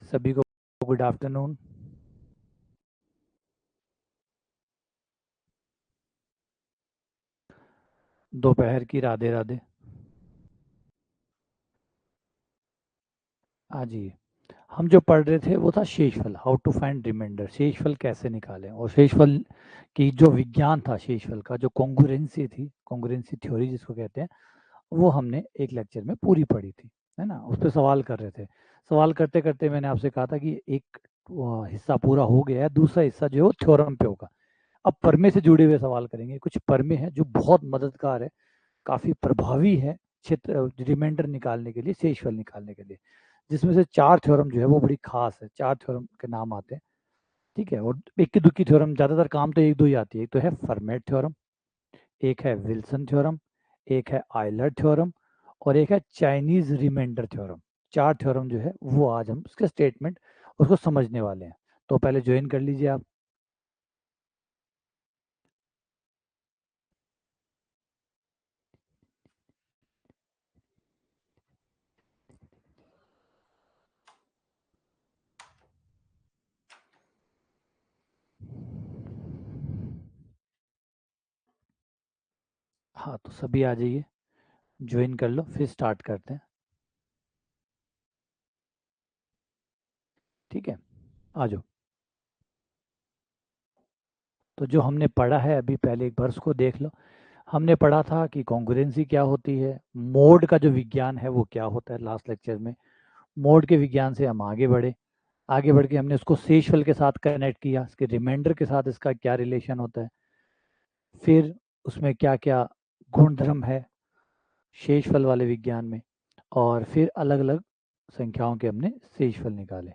सभी को good afternoon. दोपहर की राधे राधे। हाँ जी, हम जो पढ़ रहे थे वो था शेषफल, हाउ टू फाइंड रिमाइंडर, शेषफल कैसे निकालें। और शेषफल की जो विज्ञान था, शेषफल का जो कॉन्ग्रुएंसी थी, कॉन्ग्रुएंसी थ्योरी जिसको कहते हैं, वो हमने एक लेक्चर में पूरी पढ़ी थी, है ना। उस पर सवाल कर रहे थे। सवाल करते करते मैंने आपसे कहा था कि एक हिस्सा पूरा हो गया है, दूसरा हिस्सा जो है वो थ्योरम पे होगा। अब परमे से जुड़े हुए सवाल करेंगे। कुछ परमे हैं जो बहुत मददगार है, काफ़ी प्रभावी है क्षेत्र रिमाइंडर निकालने के लिए, शेषफल निकालने के लिए, जिसमें से 4 थ्योरम जो है वो बड़ी खास है। 4 थ्योरम के नाम आते हैं, ठीक है। और इक्की दुक्की थ्योरम ज़्यादातर काम तो एक दो ही आती है। एक तो है फर्मेट थ्योरम, एक है विल्सन थ्योरम, एक है आयलर थ्योरम, और एक है चाइनीज रिमाइंडर थ्योरम। 4 थ्योरम जो है वो आज हम उसके स्टेटमेंट उसको समझने वाले हैं। तो पहले ज्वाइन कर लीजिए आप। हाँ, तो सभी आ जाइए, ज्वाइन कर लो, फिर स्टार्ट करते हैं, ठीक है। आ जाओ। तो जो हमने पढ़ा है अभी, पहले एक बार उसको देख लो। हमने पढ़ा था कि कॉन्ग्रुएंसी क्या होती है, मोड का जो विज्ञान है वो क्या होता है लास्ट लेक्चर में। मोड के विज्ञान से हम आगे बढ़े। आगे बढ़ के हमने उसको शेषफल के साथ कनेक्ट किया, इसके रिमाइंडर के साथ इसका क्या रिलेशन होता है, फिर उसमें क्या क्या गुणधर्म है शेषफल वाले विज्ञान में, और फिर अलग अलग संख्याओं के हमने शेषफल निकाले,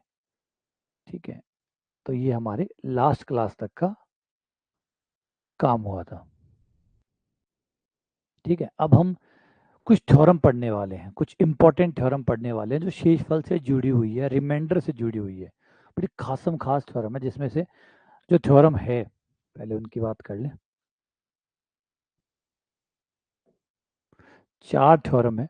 ठीक है। तो ये हमारे लास्ट क्लास तक का काम हुआ था, ठीक है। अब हम कुछ थ्योरम पढ़ने वाले हैं, कुछ इंपॉर्टेंट थ्योरम पढ़ने वाले हैं जो शेषफल से जुड़ी हुई है, रिमाइंडर से जुड़ी हुई है। बड़ी खासम खास थ्योरम है, जिसमें से जो थ्योरम है पहले उनकी बात कर लें। 4 थ्योरम है।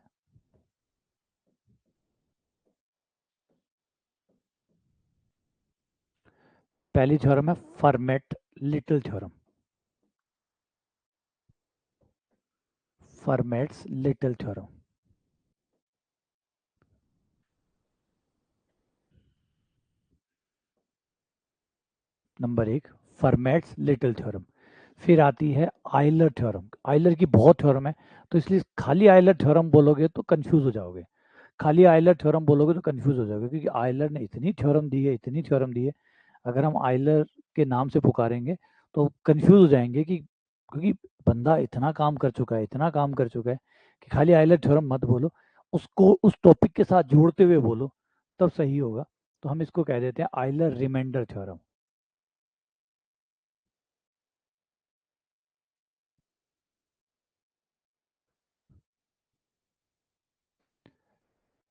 पहली थ्योरम है format little theorem, formats little theorem. Number 1 formats little theorem. फिर आती है आयलर थ्योरम। आयलर की बहुत थ्योरम है, तो इसलिए खाली आयलर थ्योरम बोलोगे तो कंफ्यूज हो जाओगे। खाली आयलर थ्योरम बोलोगे तो कंफ्यूज हो जाओगे, क्योंकि आयलर ने इतनी थ्योरम दी है, इतनी थ्योरम दी है। अगर हम आयलर के नाम से पुकारेंगे तो कंफ्यूज हो जाएंगे, कि क्योंकि बंदा इतना काम कर चुका है, इतना काम कर चुका है, कि खाली आयलर थ्योरम मत बोलो, उसको उस टॉपिक के साथ जोड़ते हुए बोलो, तब सही होगा। तो हम इसको कह देते हैं आयलर रिमाइंडर थ्योरम।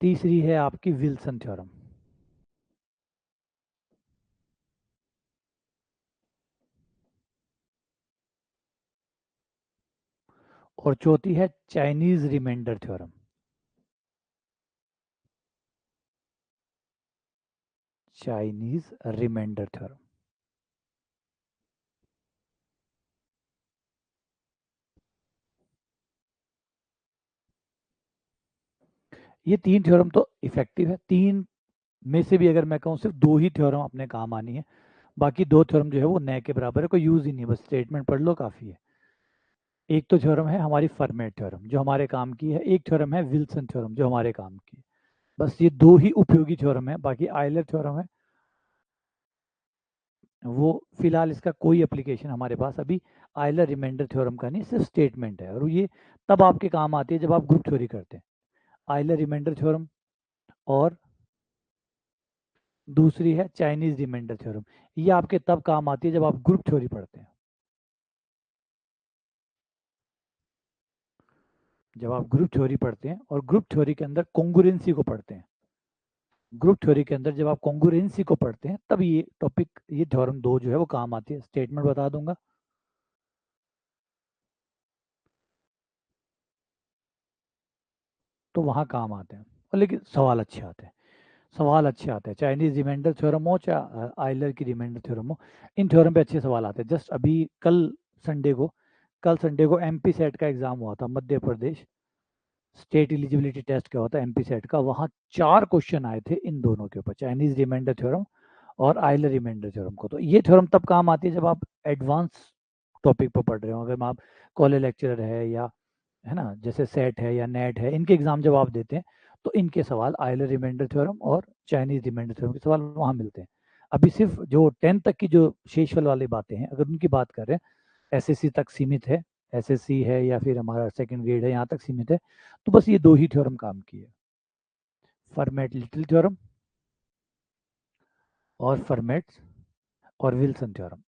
तीसरी है आपकी विल्सन थ्योरम। और चौथी है Chinese remainder theorem. Chinese remainder theorem. ये 3 थ्योरम तो इफेक्टिव है। 3 में से भी अगर मैं कहूँ सिर्फ 2 ही थ्योरम अपने काम आनी है, बाकी 2 थ्योरम जो है वो नए के बराबर है, कोई यूज ही नहीं, बस स्टेटमेंट पढ़ लो काफी है। एक तो थ्योरम है हमारी फर्मेट थ्योरम जो हमारे काम की है, एक थ्योरम है विल्सन थ्योरम जो हमारे काम की है। बस ये 2 ही उपयोगी थ्योरम है, बाकी आयलर थ्योरम है वो फिलहाल इसका कोई एप्लीकेशन हमारे पास अभी आयलर रिमाइंडर थ्योरम का नहीं, सिर्फ स्टेटमेंट है, और ये तब आपके काम आती है जब आप ग्रुप थ्योरी करते हैं। आयलर रिमाइंडर थ्योरम, और दूसरी है चाइनीज रिमाइंडर थ्योरम। ये आपके तब काम आती है जब आप ग्रुप थ्योरी पढ़ते हैं। जब आप ग्रुप थ्योरी पढ़ते हैं और ग्रुप थ्योरी के अंदर कॉन्ग्रुएंसी को पढ़ते हैं, ग्रुप थ्योरी के अंदर जब आप कॉन्ग्रुएंसी को पढ़ते हैं, तब ये टॉपिक, ये थ्योरम 2 जो है वो काम आती है। स्टेटमेंट बता दूंगा। तो वहाँ काम आते हैं, और लेकिन सवाल अच्छे आते हैं। सवाल अच्छे आते हैं, चाइनीज रिमाइंडर थ्योरम हो चाहे आयलर की रिमाइंडर थ्योरम हो, इन थ्योरम पे अच्छे सवाल आते हैं। जस्ट अभी कल संडे को एमपी सेट का एग्जाम हुआ था, Madhya Pradesh state eligibility test क्या होता है एमपी सेट का, वहाँ 4 क्वेश्चन आए थे इन दोनों के ऊपर, चाइनीज रिमाइंडर थ्योरम और आयलर रिमाइंडर थ्योरम को। तो ये थ्योरम तब काम आती है जब आप एडवांस टॉपिक पर पढ़ रहे हो, अगर आप कॉलेज लेक्चरर है या है ना, जैसे सेट है या नेट है, इनके एग्जाम जब आप देते हैं तो इनके सवाल आयलर रिमाइंडर थ्योरम और चाइनीज रिमाइंडर थ्योरम के सवाल वहाँ मिलते हैं। अभी सिर्फ जो 10 तक की जो शेषफल वाली बातें हैं, अगर उनकी बात कर रहे हैं, एसएससी तक सीमित है, एसएससी है या फिर हमारा सेकंड ग्रेड है, यहाँ तक सीमित है, तो बस ये 2 ही थ्योरम काम किए, फर्मेट लिटिल थ्योरम और फर्मेट और विल्सन थ्योरम।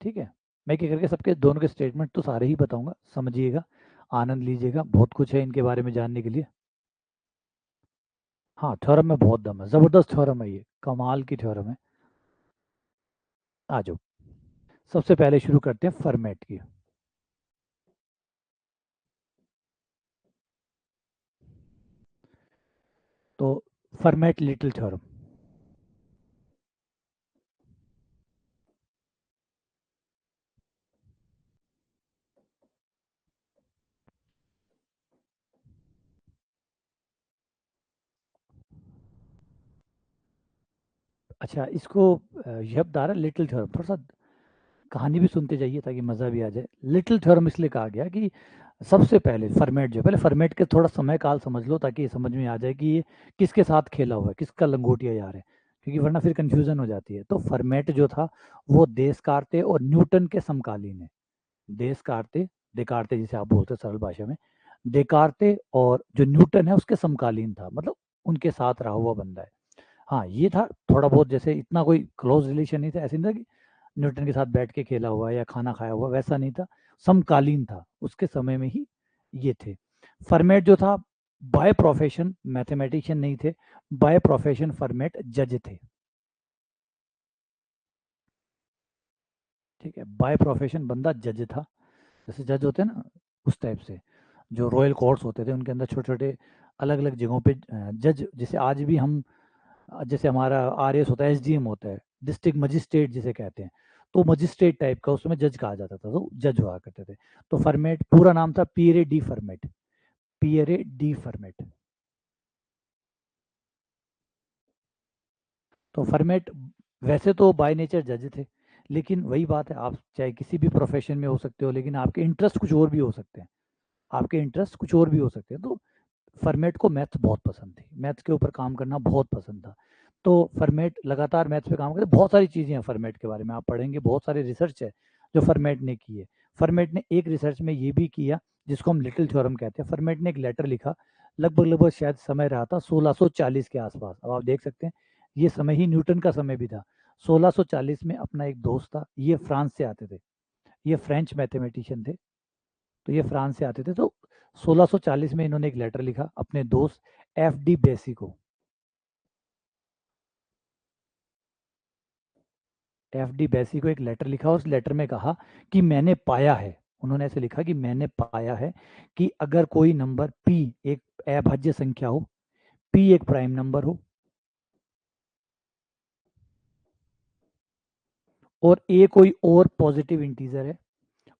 ठीक है, मैं एक करके सबके दोनों के स्टेटमेंट तो सारे ही बताऊंगा, समझिएगा, आनंद लीजिएगा, बहुत कुछ है इनके बारे में जानने के लिए। हाँ, थ्योरम में बहुत दम है, जबरदस्त थ्योरम है, ये कमाल की थ्योरम है। आ जाओ, सबसे पहले शुरू करते हैं फर्मेट की। तो फर्मेट लिटिल थ्योरम, अच्छा इसको यह बता रहा लिटिल थ्योरम, थोड़ा सा कहानी भी सुनते जाइए ताकि मज़ा भी आ जाए। लिटिल थ्योरम इसलिए कहा गया कि सबसे पहले फर्मेट जो, पहले फर्मेट के थोड़ा समय काल समझ लो ताकि ये समझ में आ जाए कि ये किसके साथ खेला हुआ है, किसका लंगोटिया यार है, क्योंकि वरना फिर कंफ्यूजन हो जाती है। तो फर्मेट जो था वो देसकार्ते और न्यूटन के समकालीन है। देसकार्ते, देकार्ते जिसे आप बोलते हैं सरल भाषा में, देकार्ते और जो न्यूटन है उसके समकालीन था, मतलब उनके साथ रहा हुआ बंदा है। हाँ ये था थोड़ा बहुत, जैसे इतना कोई क्लोज रिलेशन नहीं था, ऐसे नहीं था कि न्यूटन के साथ बैठ के खेला हुआ या खाना खाया हुआ, वैसा नहीं था, समकालीन था, उसके समय में ही ये थे। फर्मेट जो था बाय प्रोफेशन मैथमेटिशियन नहीं थे, बाय प्रोफेशन फर्मेट जज थे। ठीक है, बाय प्रोफेशन बंदा जज था, जैसे जज होते हैं ना उस टाइप से, जो रॉयल कोर्ट्स होते थे उनके अंदर छोटे छोटे अलग अलग जगहों पे जज, जैसे आज भी हम जैसे हमारा आरएस होता है, एसडीएम होता है, डिस्ट्रिक्ट मजिस्ट्रेट जिसे कहते हैं, तो मजिस्ट्रेट टाइप का उसमें जज कहा जाता था, तो जज हुआ करते थे। तो फर्मेट पूरा नाम था Pierre de format, Pierre de format. तो फर्मेट वैसे तो बाय नेचर जज थे, लेकिन वही बात है, आप चाहे किसी भी प्रोफेशन में हो सकते हो, लेकिन आपके इंटरेस्ट कुछ और भी हो सकते हैं, आपके इंटरेस्ट कुछ और भी हो सकते हैं। तो फर्मेट को मैथ बहुत पसंद थी, मैथ के ऊपर काम करना बहुत पसंद था। तो फर्मेट लगातार मैथ पे काम करते, बहुत सारी चीज़ें हैं फर्मेट के बारे में आप पढ़ेंगे, बहुत सारे रिसर्च है जो फर्मेट ने की है। फर्मेट ने एक रिसर्च में ये भी किया जिसको हम लिटिल थ्योरम कहते हैं। फर्मेट ने एक लेटर लिखा, लगभग लगभग शायद समय रहा था 1640 के आसपास, अब आप देख सकते हैं ये समय ही न्यूटन का समय भी था। 1640 में अपना एक दोस्त था, ये फ्रांस से आते थे, ये फ्रेंच मैथमेटिशियन थे, तो ये फ्रांस से आते थे। तो 1640 में इन्होंने एक लेटर लिखा अपने दोस्त एफ डी बेसी को, एफ डी बेसी को एक लेटर लिखा, उस लेटर में कहा कि मैंने पाया है, उन्होंने ऐसे लिखा कि मैंने पाया है कि अगर कोई नंबर p एक अभाज्य संख्या हो, p एक प्राइम नंबर हो और a कोई और पॉजिटिव इंटीजर है,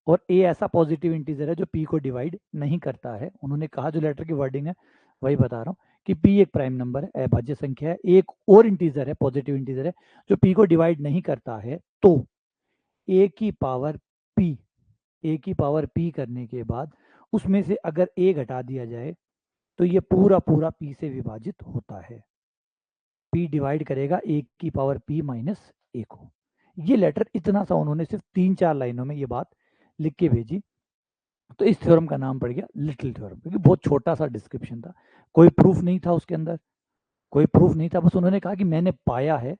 और a ऐसा पॉजिटिव इंटीजर है जो p को डिवाइड नहीं करता है, उन्होंने कहा, जो लेटर की वर्डिंग है वही बता रहा हूँ, कि p एक प्राइम नंबर है, अभाज्य संख्या है, एक और इंटीजर है, पॉजिटिव इंटीजर है जो p को डिवाइड नहीं करता है, तो a की पावर p, a की पावर p करने के बाद उसमें से अगर a घटा दिया जाए तो ये पूरा पूरा p से विभाजित होता है, p डिवाइड करेगा a की पावर p माइनस a को। ये लेटर इतना सा उन्होंने सिर्फ 3-4 लाइनों में ये बात लिख के भेजी, तो इस थ्योरम का नाम पड़ गया लिटिल थ्योरम, क्योंकि बहुत छोटा सा डिस्क्रिप्शन था, कोई प्रूफ नहीं था उसके अंदर, कोई प्रूफ नहीं था, बस उन्होंने कहा कि मैंने पाया है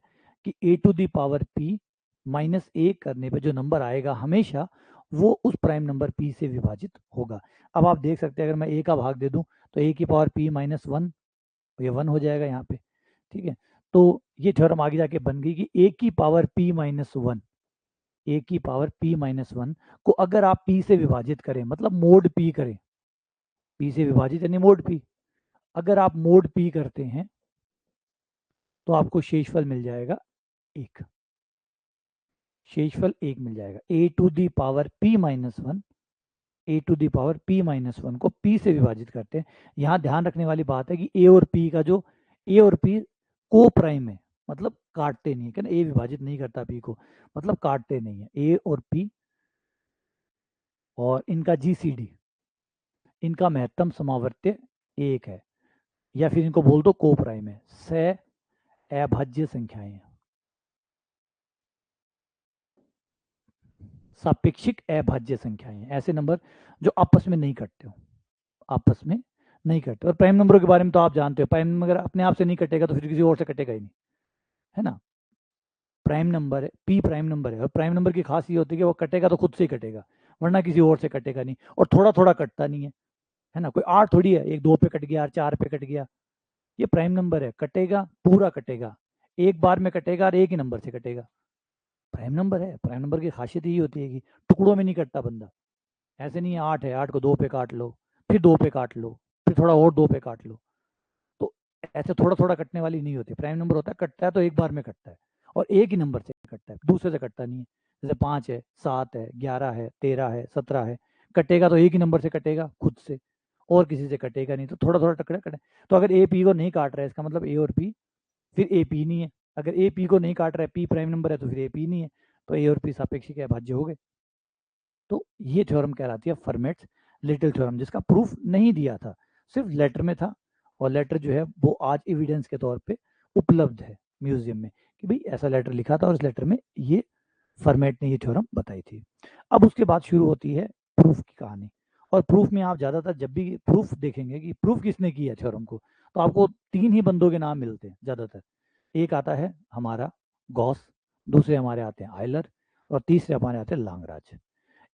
कि a to the power p minus A करने पे जो नंबर आएगा हमेशा वो उस प्राइम नंबर p से विभाजित होगा। अब आप देख सकते हैं अगर मैं a का भाग दे दूं तो a की पावर p माइनस वन, ये वन हो जाएगा यहाँ पे। ठीक है, तो ये थ्योरम आगे जाके बन गई कि a की power p minus one, a की पावर p माइनस वन को अगर आप p से विभाजित करें, मतलब मोड p करें, p से विभाजित यानी मोड p, अगर आप मोड p करते हैं तो आपको शेषफल मिल जाएगा 1, शेषफल 1 मिल जाएगा। a to the power p minus 1, a to the power p minus 1 को p से विभाजित करते हैं। यहाँ ध्यान रखने वाली बात है कि a और p का जो a और p को प्राइम है, मतलब काटते नहीं है, क्या ना, a विभाजित नहीं करता p को, मतलब काटते नहीं है। a और p और इनका GCD, इनका महत्तम समावर्त्य 1 है, या फिर इनको बोल दो को प्राइम है। सह अभाज्य संख्याएं हैं, सापेक्षिक अभाज्य संख्याएं हैं, ऐसे नंबर जो आपस में नहीं कटते हो, आपस में नहीं कटते। और प्राइम नंबरों के बारे में तो आप जानते हो, प्राइम नंबर अगर अपने आप से नहीं कटेगा तो फिर किसी और से कटेगा ही नहीं, है ना। प्राइम नंबर है, p प्राइम नंबर है, और प्राइम नंबर की खास ये होती है कि वो कटेगा तो खुद से ही कटेगा, वरना किसी और से कटेगा नहीं, और थोड़ा थोड़ा कटता नहीं है ना। कोई 8 थोड़ी है, एक 2 पे कट गया, 4 पे कट गया, ये प्राइम नंबर है, कटेगा पूरा कटेगा, एक बार में कटेगा और एक ही नंबर से कटेगा। प्राइम नंबर है, प्राइम नंबर की खासियत यही होती है कि टुकड़ों में नहीं कटता बंदा। ऐसे नहीं है 8 है, 8 को 2 पे काट लो, फिर 2 पे काट लो, फिर थोड़ा और 2 पे काट लो, तो ऐसे थोड़ा थोड़ा कटने वाली नहीं होती। प्राइम नंबर होता है कटता है तो एक बार में कटता है, और एक ही नंबर से कटता है, दूसरे से कटता नहीं है। जैसे 5 है, 7 है, 11 है, 13 है, 17 है, कटेगा तो एक ही नंबर से कटेगा, खुद से, और किसी से कटेगा नहीं, तो थोड़ा थोड़ा टकरा कटे। तो अगर ए पी को नहीं काट रहा है, इसका मतलब ए और पी, फिर ए पी नहीं है। अगर ए पी को नहीं काट रहा है, पी प्राइम नंबर है, तो फिर ए पी नहीं है, तो ए और पी सापेक्षिक अभाज्य हो गए। तो ये थ्योरम कहलाती है फर्मेट्स लिटिल थ्योरम, जिसका प्रूफ नहीं दिया था, सिर्फ लेटर में था, और लेटर जो है वो आज एविडेंस के तौर पे उपलब्ध है म्यूजियम में, कि भाई ऐसा लेटर लिखा था और इस लेटर में ये फर्मेट ने ये थ्योरम बताई थी। अब उसके बाद शुरू होती है प्रूफ की कहानी, और प्रूफ में आप ज़्यादातर जब भी प्रूफ देखेंगे कि प्रूफ किसने किया थ्योरम को, तो आपको 3 ही बंदों के नाम मिलते हैं ज़्यादातर। एक आता है हमारा गॉस, दूसरे हमारे आते हैं आयलर, और तीसरे हमारे आते हैं लांगराज।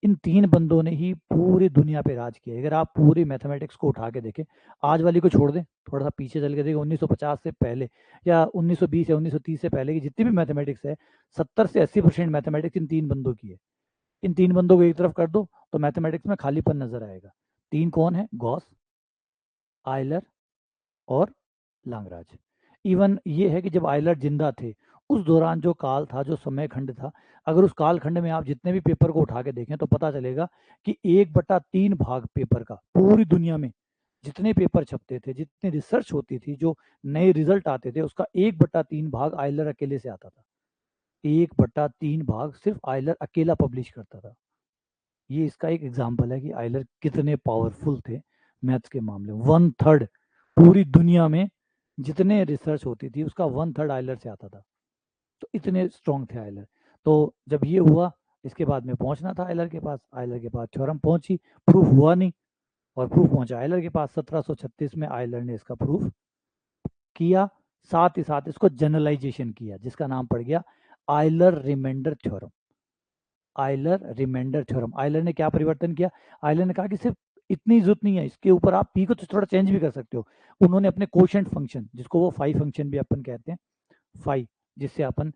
इन 3 बंदों ने ही पूरी दुनिया पे राज किया। अगर आप पूरी मैथमेटिक्स को उठा के देखें, आज वाली को छोड़ दें, थोड़ा सा पीछे चल के देखें, 1950 से पहले या 1920 या 1930 से पहले की जितनी भी मैथमेटिक्स है, 70 से 80% मैथमेटिक्स इन 3 बंदों की है। इन 3 बंदों को एक तरफ कर दो तो मैथमेटिक्स में खालीपन नजर आएगा। 3 कौन है? गॉस, आयलर और लांगराज। इवन ये है कि जब आयलर जिंदा थे, उस दौरान जो काल था, जो समय खंड था, अगर उस काल खंड में आप जितने भी पेपर को उठा के देखें तो पता चलेगा कि 1/3 भाग पेपर का पूरी दुनिया में जितने पेपर छपते थे, जितनी रिसर्च होती थी, जो नए रिजल्ट आते थे, उसका 1/3 भाग आयलर अकेले से आता था। 1/3 भाग सिर्फ आयलर अकेला पब्लिश करता था। ये इसका एक एग्जाम्पल है कि आयलर कितने पावरफुल थे मैथ्स के मामले में। 1/3 पूरी दुनिया में जितने रिसर्च होती थी उसका 1/3 आयलर से आता था, तो इतने स्ट्रॉन्ग थे आयलर। तो जब ये हुआ, इसके बाद में पहुंचना था आयलर के पास, आयलर के पास थ्योरम पहुंची, प्रूफ हुआ नहीं, और प्रूफ पहुंचा आयलर के पास। 1736 में आयलर ने इसका प्रूफ किया, साथ ही साथ इसको जनरलाइजेशन किया, जिसका नाम पड़ गया Euler remainder theorem. Euler remainder theorem. Euler ने क्या परिवर्तन किया? आयलर ने कहा कि सिर्फ इतनी जरूरत नहीं है, इसके ऊपर आप पी को तो थोड़ा चेंज भी कर सकते हो। उन्होंने अपने कोशेंट फंक्शन, जिसको वो फाई फंक्शन भी अपन कहते हैं, फाई, जिससे अपन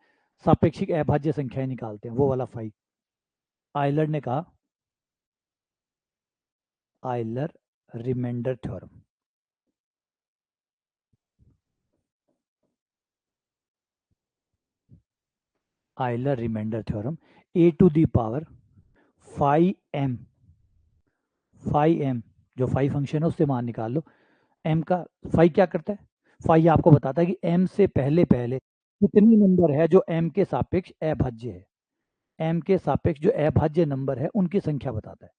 सापेक्षिक अभाज्य संख्याएं निकालते हैं, वो वाला फाई, आयलर ने कहा Euler remainder theorem. Euler remainder theorem, a to the power phi m, phi m जो फाई फंक्शन है उससे मान निकाल लो। एम का फाई क्या करता है? फाई आपको बताता है कि एम से पहले पहले कितनी नंबर है जो एम के सापेक्ष अभाज्य है। एम के सापेक्ष जो अभाज्य नंबर है उनकी संख्या बताता है।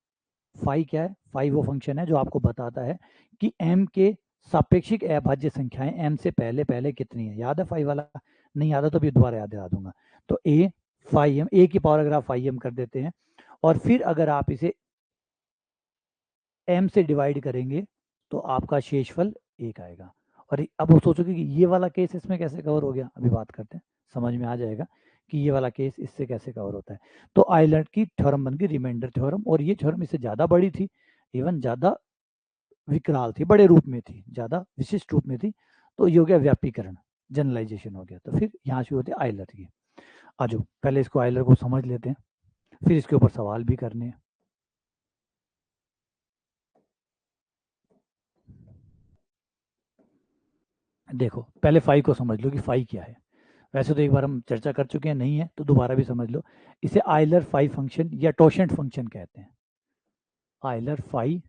फाई क्या है? फाई वो फंक्शन है जो आपको बताता है कि एम के सापेक्षिक अभाज्य संख्याएं एम से पहले पहले कितनी है। याद है फाई वाला? नहीं याद है तो भी दोबारा याद दिला दूंगा। तो ए फाई एम, ए की पावर अगर आप फाई एम कर देते हैं, और फिर अगर आप इसे एम से डिवाइड करेंगे तो आपका शेषफल 1 आएगा। और अब वो सोचोगे कि ये वाला केस इसमें कैसे कवर हो गया, अभी बात करते हैं, समझ में आ जाएगा कि ये वाला केस इससे कैसे कवर होता है। तो आयलर की थ्योरम बन गई रिमाइंडर थ्योरम, और ये थ्योरम इससे ज़्यादा बड़ी थी, इवन ज़्यादा विकराल थी, बड़े रूप में थी, ज़्यादा विशिष्ट रूप में थी। तो ये हो गया व्यापीकरण, जनरलाइजेशन हो गया। तो फिर यहाँ शुरू होते आयलर की। आज पहले इसको आयलर को समझ लेते हैं, फिर इसके ऊपर सवाल भी करने हैं। देखो पहले फाई को समझ लो कि फाई क्या है। वैसे तो एक बार हम चर्चा कर चुके हैं, नहीं है तो दोबारा भी समझ लो। इसे आइलर फाई फंक्शन या टोशेंट फंक्शन कहते हैं। आइलर फाई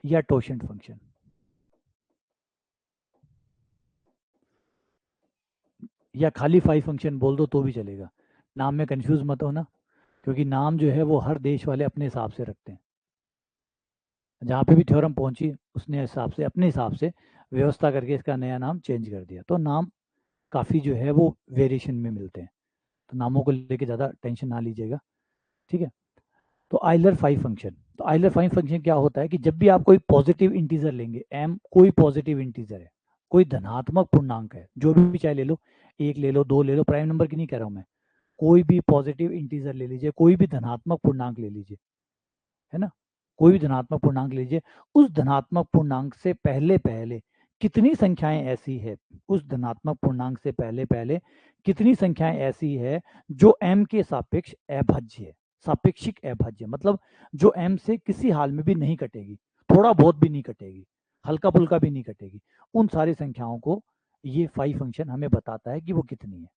या टोशेंट फंक्शन, या खाली फाई फंक्शन बोल दो तो भी चलेगा। नाम में कंफ्यूज मत होना, क्योंकि नाम जो है वो हर देश वाले अपने हिसाब से रखते हैं। जहाँ पे भी थ्योरम पहुंची उसने हिसाब से, अपने हिसाब से व्यवस्था करके इसका नया नाम चेंज कर दिया। तो नाम काफ़ी जो है वो वेरिएशन में मिलते हैं, तो नामों को लेके ज़्यादा टेंशन ना लीजिएगा, ठीक है। तो आइलर फाइव फंक्शन, तो आइलर फाइव फंक्शन क्या होता है कि जब भी आप कोई पॉजिटिव इंटीजर लेंगे, एम कोई पॉजिटिव इंटीजर है, कोई धनात्मक पूर्णांक है, जो भी चाहे ले लो, एक ले लो, दो ले लो, प्राइम नंबर की नहीं कह रहा हूँ मैं, कोई भी पॉजिटिव इंटीजर ले लीजिए, कोई भी धनात्मक पूर्णांक ले लीजिए, है ना, कोई भी धनात्मक पूर्णांक लीजिए। उस धनात्मक पूर्णांक से पहले पहले कितनी संख्याएं ऐसी है, उस धनात्मक पूर्णांक से पहले पहले कितनी संख्याएं ऐसी है जो m के सापेक्ष अभाज्य है। सापेक्षिक अभाज्य मतलब जो m से किसी हाल में भी नहीं कटेगी, थोड़ा बहुत भी नहीं कटेगी, हल्का फुल्का भी नहीं कटेगी, उन सारी संख्याओं को ये फाई फंक्शन हमें बताता है कि वो कितनी है।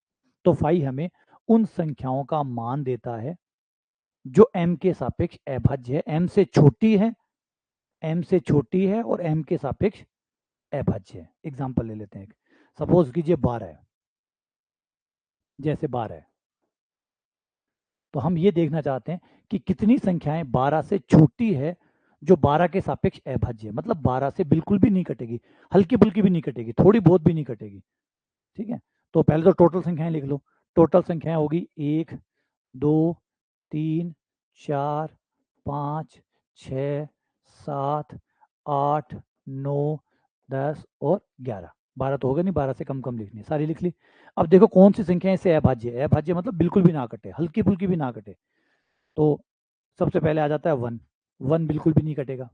तो फाई हमें उन संख्याओं का मान देता है जो m के सापेक्ष अभाज्य है, m से छोटी है, m से छोटी है और m के सापेक्ष अभाज्य है। एग्जाम्पल ले लेते हैं, सपोज कीजिए 12 है, जैसे 12 है, तो हम ये देखना चाहते हैं कि कितनी संख्याएं 12 से छोटी है जो 12 के सापेक्ष अभाज्य है, मतलब 12 से बिल्कुल भी नहीं कटेगी, हल्की फुल्की भी नहीं कटेगी, थोड़ी बहुत भी नहीं कटेगी, ठीक है। तो पहले तो टोटल संख्याएं लिख लो। टोटल संख्याएं होगी 1, 2, 3, 4, 5, 6, 7, 8, 9, 10 और 11। 12 तो होगा नहीं, 12 से कम कम लिखनी है, सारी लिख ली। अब देखो कौन सी संख्या इससे अभाज्य है, अभाज्य मतलब बिल्कुल भी ना कटे, हल्की फुल्की भी ना कटे। तो सबसे पहले आ जाता है 1, 1 बिल्कुल भी नहीं कटेगा।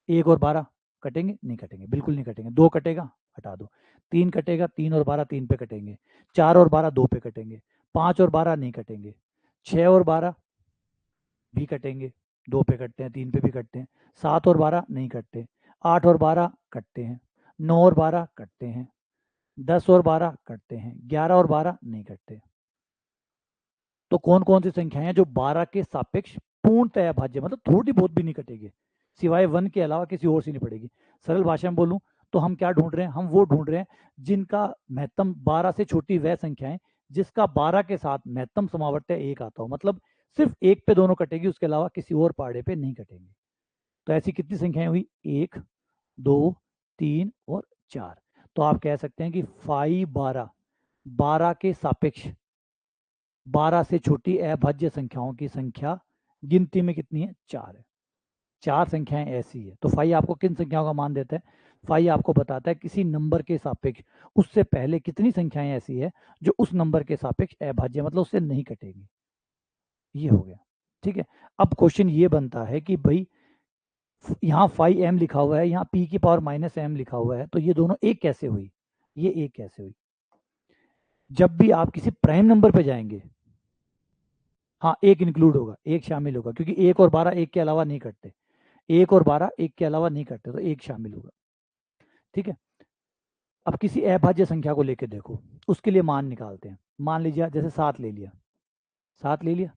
1 और 12 कटेंगे, नहीं कटेंगे, बिल्कुल नहीं कटेंगे। 2 कटेगा, हटा दो। 3 कटेगा, 3 और 12 3 पे कटेंगे। 4 और 12 2 पे कटेंगे। 5 और 12 नहीं कटेंगे। 6 और 12 भी कटेंगे, 2 पे कटते हैं, 3 पे भी कटते हैं। 7 और 12 नहीं कटते। 8 और 12 कटते हैं। 9 और 12 कटते हैं। 10 और 12 कटते हैं। 11 और 12 नहीं कटते। तो कौन कौन सी संख्याएं हैं जो 12 के सापेक्ष पूर्णतः अभाज्य, मतलब थोड़ी बहुत भी नहीं कटेगी, सिवाय 1 के अलावा किसी और से नहीं पड़ेगी। सरल भाषा में बोलूं तो हम क्या ढूंढ रहे हैं, हम वो ढूंढ रहे हैं जिनका महत्तम 12 से छोटी वह संख्याएं जिसका 12 के साथ महत्तम समावर्त्य 1 आता हो, मतलब सिर्फ 1 पे दोनों कटेगी, उसके अलावा किसी और पहाड़े पे नहीं कटेंगी। तो ऐसी कितनी संख्याएं हुई, 1, 2, 3 और 4। तो आप कह सकते हैं कि फाई 12, 12 के सापेक्ष 12 से छोटी अभाज्य संख्याओं की संख्या गिनती में कितनी है, 4 है। 4 संख्याएं ऐसी है। तो फाई आपको किन संख्याओं का मान देता है, फाई आपको बताता है किसी नंबर के सापेक्ष उससे पहले कितनी संख्याएं ऐसी है जो उस नंबर के सापेक्ष अभाज्य, मतलब उससे नहीं कटेगी। ये हो गया, ठीक है। अब क्वेश्चन ये बनता है कि भाई यहाँ फाई एम लिखा हुआ है, यहाँ पी की पावर माइनस एम लिखा हुआ है, तो ये दोनों एक कैसे हुई, ये एक कैसे हुई। जब भी आप किसी प्राइम नंबर पे जाएंगे, हाँ एक इंक्लूड होगा, एक शामिल होगा, क्योंकि 1 और 12 एक के अलावा नहीं कटते। 1 और 12 एक के अलावा नहीं कटते, तो एक शामिल होगा, ठीक है। अब किसी अभाज्य संख्या को लेकर देखो, उसके लिए मान निकालते हैं। मान लीजिए जैसे 7 ले लिया, 7 ले लिया,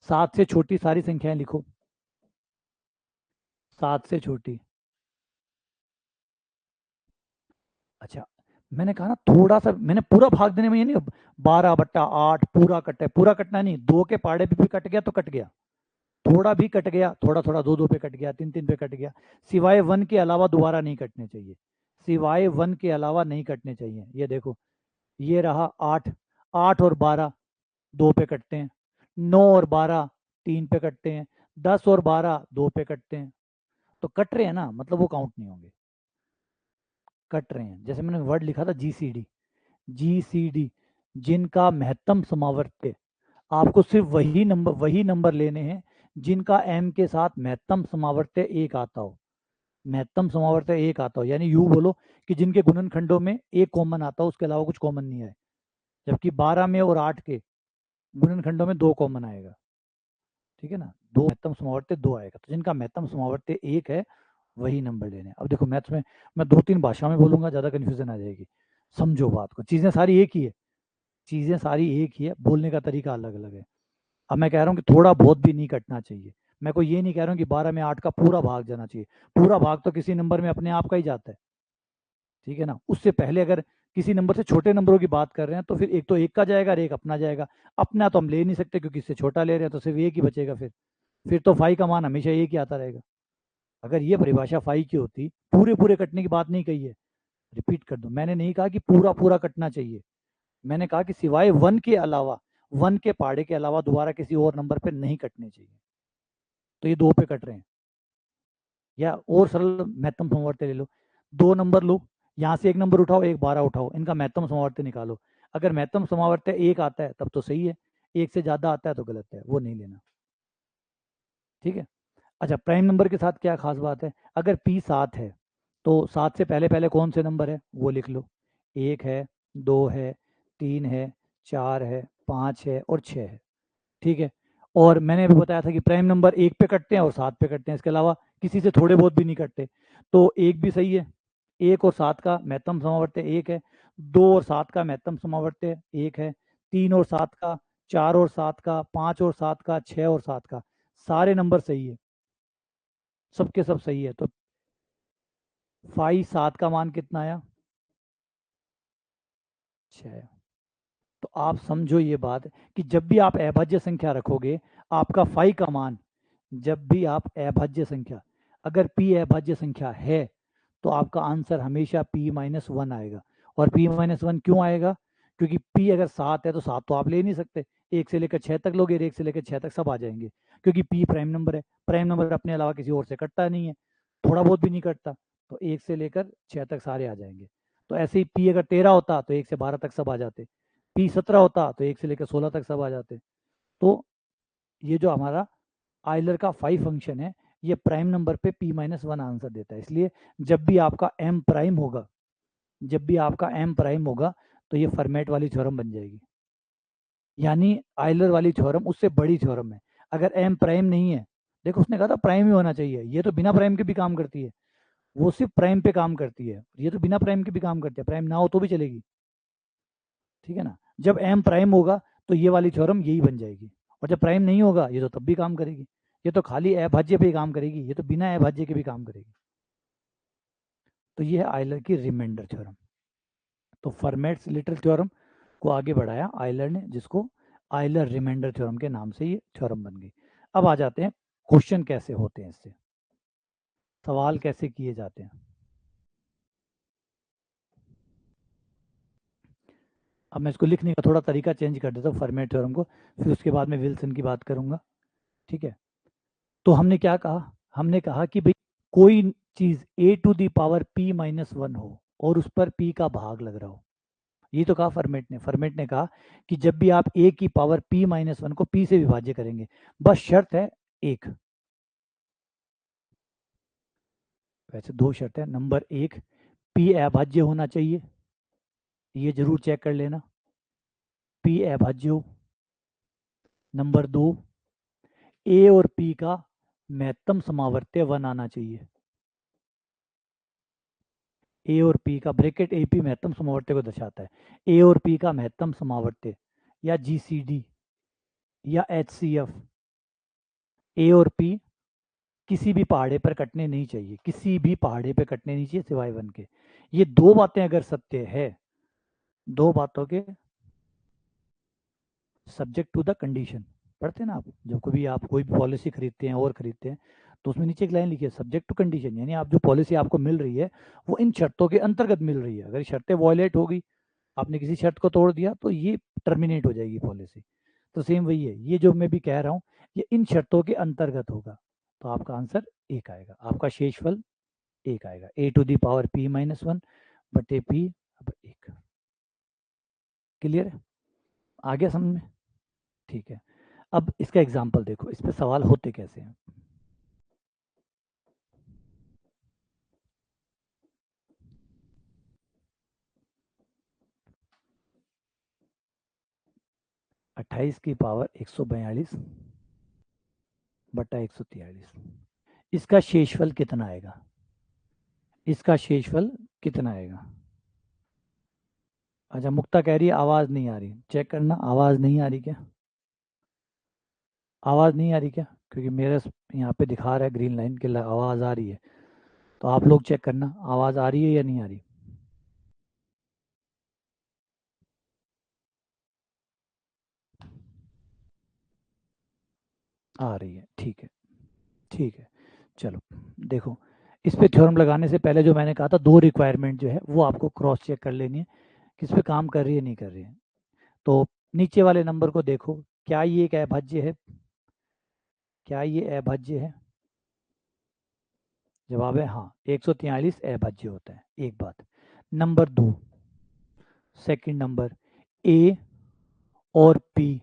7 से छोटी सारी संख्याएं लिखो, 7 से छोटी। अच्छा, मैंने कहा ना थोड़ा सा, मैंने पूरा भाग देने में ये नहीं, 12/8 पूरा कटे, पूरा कटना नहीं, 2 के पाड़े भी कट गया तो कट गया, थोड़ा भी कट गया, थोड़ा थोड़ा 2 2 पे कट गया, 3 3 पे कट गया, सिवाय 1 के अलावा दोबारा नहीं कटने चाहिए, सिवाय 1 के अलावा नहीं कटने चाहिए। ये देखो, ये रहा 8, 8 और 12 2 पे कटते हैं। 9 और 12 3 पे कटते हैं। 10 और 12 2 पे कटते हैं। तो कट रहे हैं ना, मतलब वो काउंट नहीं होंगे, कट रहे हैं। जैसे मैंने वर्ड लिखा था जीसीडी, जीसीडी जिनका महत्तम समावर्त्य, आपको सिर्फ वही नंबर लेने हैं जिनका एम के साथ महत्तम समावर्त्य 1 आता हो। महत्तम समावर्त्य 1 आता हो, यानी यू बोलो कि जिनके गुणनखंडों में एक कॉमन आता हो, उसके अलावा कुछ कॉमन नहीं आए। जबकि 12 में और 8 के गुणनखंडों में 2 कॉमन आएगा, ठीक है ना, दो महत्तम समावर्त्य 2 आएगा। तो जिनका महत्तम समावर्त्य 1 है वही नंबर लेने हैं। अब देखो मैथ्स में मैं 2-3 भाषा में बोलूँगा, ज़्यादा कन्फ्यूज़न आ जाएगी। समझो बात को, चीज़ें सारी एक ही है, चीज़ें सारी एक ही है, बोलने का तरीका अलग-अलग है। अब मैं कह रहा हूँ कि थोड़ा बहुत भी नहीं कटना चाहिए। मैं कोई ये नहीं कह रहा हूँ कि 12 में 8 का पूरा भाग जाना चाहिए। पूरा भाग तो किसी नंबर में अपने आप का ही जाता है, ठीक है ना? उससे पहले अगर किसी नंबर से छोटे नंबरों की बात कर रहे हैं, तो फिर एक तो 1 का जाएगा और एक अपना जाएगा। अपना तो हम ले नहीं सकते क्योंकि इससे छोटा ले रहे हैं, तो सिर्फ़ 1 ही बचेगा फिर। फिर तो फाई का मान हमेशा 1 ही आता रहेगा। अगर ये परिभाषा फाई की होती, पूरे-पूरे कटने की बात नहीं कही है। रिपीट कर दूँ, मैंने नहीं कहा कि पूरा-पूरा कटना चाहिए। मैंने कहा कि सिवाय 1 के अलावा, 1 के पहाड़े के अलावा दोबारा किसी और नंबर पे नहीं कटने चाहिए। तो ये 2 पे कट रहे हैं। या और सरल महत्तम समवर्ती ले लो, 2 नंबर लो, यहाँ से एक नंबर उठाओ, एक 12 उठाओ, इनका महत्तम समवर्ती निकालो। अगर महत्तम समवर्ती 1 आता है तब तो सही है, 1 से ज़्यादा आता है तो गलत है, वो नहीं लेना। ठीक है? अच्छा, प्राइम नंबर के साथ क्या खास बात है, अगर पी 7 है तो 7 से पहले पहले कौन से नंबर है वो लिख लो। 1 है, 2 है, 3 है, 4 है, 5 है और 6 है। ठीक है? और मैंने अभी बताया था कि प्राइम नंबर 1 पे कटते हैं और 7 पे कटते हैं, इसके अलावा किसी से थोड़े बहुत भी नहीं कटते। तो 1 भी सही है, 1 और 7 का महत्तम समावर्त्य 1 है, 2 और 7 का महत्तम समावर्त्य 1 है, 3 और 7 का, 4 और 7 का, 5 और 7 का, 6 और 7 का, सारे नंबर सही है, सबके सब सही है। तो फाई 7 का मान कितना आया? 6। तो आप समझो ये बात कि जब भी आप अभाज्य संख्या रखोगे, आपका फाई का मान, जब भी आप अभाज्य संख्या, अगर पी अभाज्य संख्या है तो आपका आंसर हमेशा p-1 आएगा। और p-1 क्यों आएगा? क्योंकि p अगर 7 है तो 7 तो आप ले नहीं सकते, 1 से लेकर 6 तक लोगे, 1 से लेकर 6 तक सब आ जाएंगे, क्योंकि p प्राइम नंबर है। प्राइम नंबर अपने अलावा किसी और से कटता नहीं है, थोड़ा बहुत भी नहीं कटता, तो 1 से लेकर 6 तक सारे आ जाएंगे। तो ऐसे ही p अगर 13 होता तो 1 से 12 तक सब आ जाते, p 17 होता तो 1 से लेकर 16 तक सब आ जाते। तो ये जो हमारा आयलर का फाइव फंक्शन है, ये प्राइम नंबर पे p-1 आंसर देता है। इसलिए जब भी आपका m प्राइम होगा, जब भी आपका m प्राइम होगा तो ये फर्मेट वाली थ्योरम बन जाएगी, यानी आयलर वाली थ्योरम उससे बड़ी थ्योरम है। अगर m प्राइम नहीं है, देखो उसने कहा था प्राइम ही होना चाहिए, ये तो बिना प्राइम के भी काम करती है, वो सिर्फ प्राइम पे काम करती है, ये तो बिना प्राइम के भी काम करती है, प्राइम ना हो तो भी चलेगी। ठीक है ना? जब m प्राइम होगा तो ये वाली थ्योरम यही बन जाएगी, और जब प्राइम नहीं होगा ये तो तब भी काम करेगी, ये तो खाली अभाज्य पे ही काम करेगी, ये तो बिना अभाज्य के भी काम करेगी। तो ये है आयलर की रिमाइंडर थ्योरम। तो फर्मेट्स लिटिल थ्योरम को आगे बढ़ाया आयलर ने, जिसको आयलर रिमाइंडर थ्योरम के नाम से ये थ्योरम बन गई। अब आ जाते हैं क्वेश्चन कैसे होते हैं, इससे सवाल कैसे किए जाते हैं। अब मैं इसको लिखने का थोड़ा तरीका चेंज कर देता हूँ फर्मेट थ्योरम को, फिर उसके बाद में विल्सन की बात करूंगा। ठीक है? तो हमने क्या कहा, हमने कहा कि भाई कोई चीज a to the power p-1 हो और उस पर p का भाग लग रहा हो, ये तो कहा फर्मेट ने। फर्मेट ने कहा कि जब भी आप a की पावर p-1 को p से विभाज्य करेंगे, बस शर्त है एक, वैसे दो शर्त है। नंबर एक, p अभाज्य होना चाहिए, ये जरूर चेक कर लेना, p अभाज्य हो। नंबर दो, a और p का महत्तम समावर्त्य 1 आना चाहिए। ए और पी का ब्रैकेट ए पी महत्तम समावर्त्य को दर्शाता है, ए और पी का महत्तम समावर्त्य या जीसीडी या एचसीएफ, ए और पी किसी भी पहाड़े पर कटने नहीं चाहिए, किसी भी पहाड़े पर कटने नहीं चाहिए सिवाय 1 के। ये दो बातें अगर सत्य है, दो बातों के सब्जेक्ट टू द कंडीशन, पढ़ते हैं ना आप, जब कभी आप कोई भी पॉलिसी खरीदते हैं और खरीदते हैं तो उसमें नीचे एक लाइन लिखी है सब्जेक्ट टू कंडीशन, यानी आप जो पॉलिसी आपको मिल रही है वो इन शर्तों के अंतर्गत मिल रही है। अगर शर्तें वॉयलेट होगी, आपने किसी शर्त को तोड़ दिया तो ये टर्मिनेट हो जाएगी पॉलिसी। तो सेम वही है, ये जो मैं भी कह रहा हूँ ये इन शर्तों के अंतर्गत होगा, तो आपका आंसर एक आएगा, आपका शेषफल एक आएगा, ए टू दी पावर p-1 बटे p अब एक। क्लियर है? आ गया समझ में? ठीक है। अब इसका एग्जाम्पल देखो, इस पे सवाल होते कैसे हैं। अट्ठाईस की पावर 142 बटा 143, इसका शेषफल कितना आएगा? इसका शेषफल कितना आएगा? अच्छा, मुक्ता कह रही है आवाज नहीं आ रही, चेक करना आवाज नहीं आ रही क्या? आवाज नहीं आ रही क्या? क्योंकि मेरे यहाँ पे दिखा रहा है ग्रीन लाइन की आवाज आ रही है, तो आप लोग चेक करना आवाज आ रही है या नहीं आ रही। आ रही है, ठीक है, ठीक है। चलो देखो, इस पे थ्योरम लगाने से पहले जो मैंने कहा था, दो रिक्वायरमेंट जो है वो आपको क्रॉस चेक कर लेनी है, किस पे काम कर रही है नहीं कर रही है। तो नीचे वाले नंबर को देखो, क्या ये एक अभाज्य है? क्या ये अभाज्य है? जवाब है हाँ, 143 अभाज्य होता है। एक बात। नंबर दो, सेकंड नंबर, ए और पी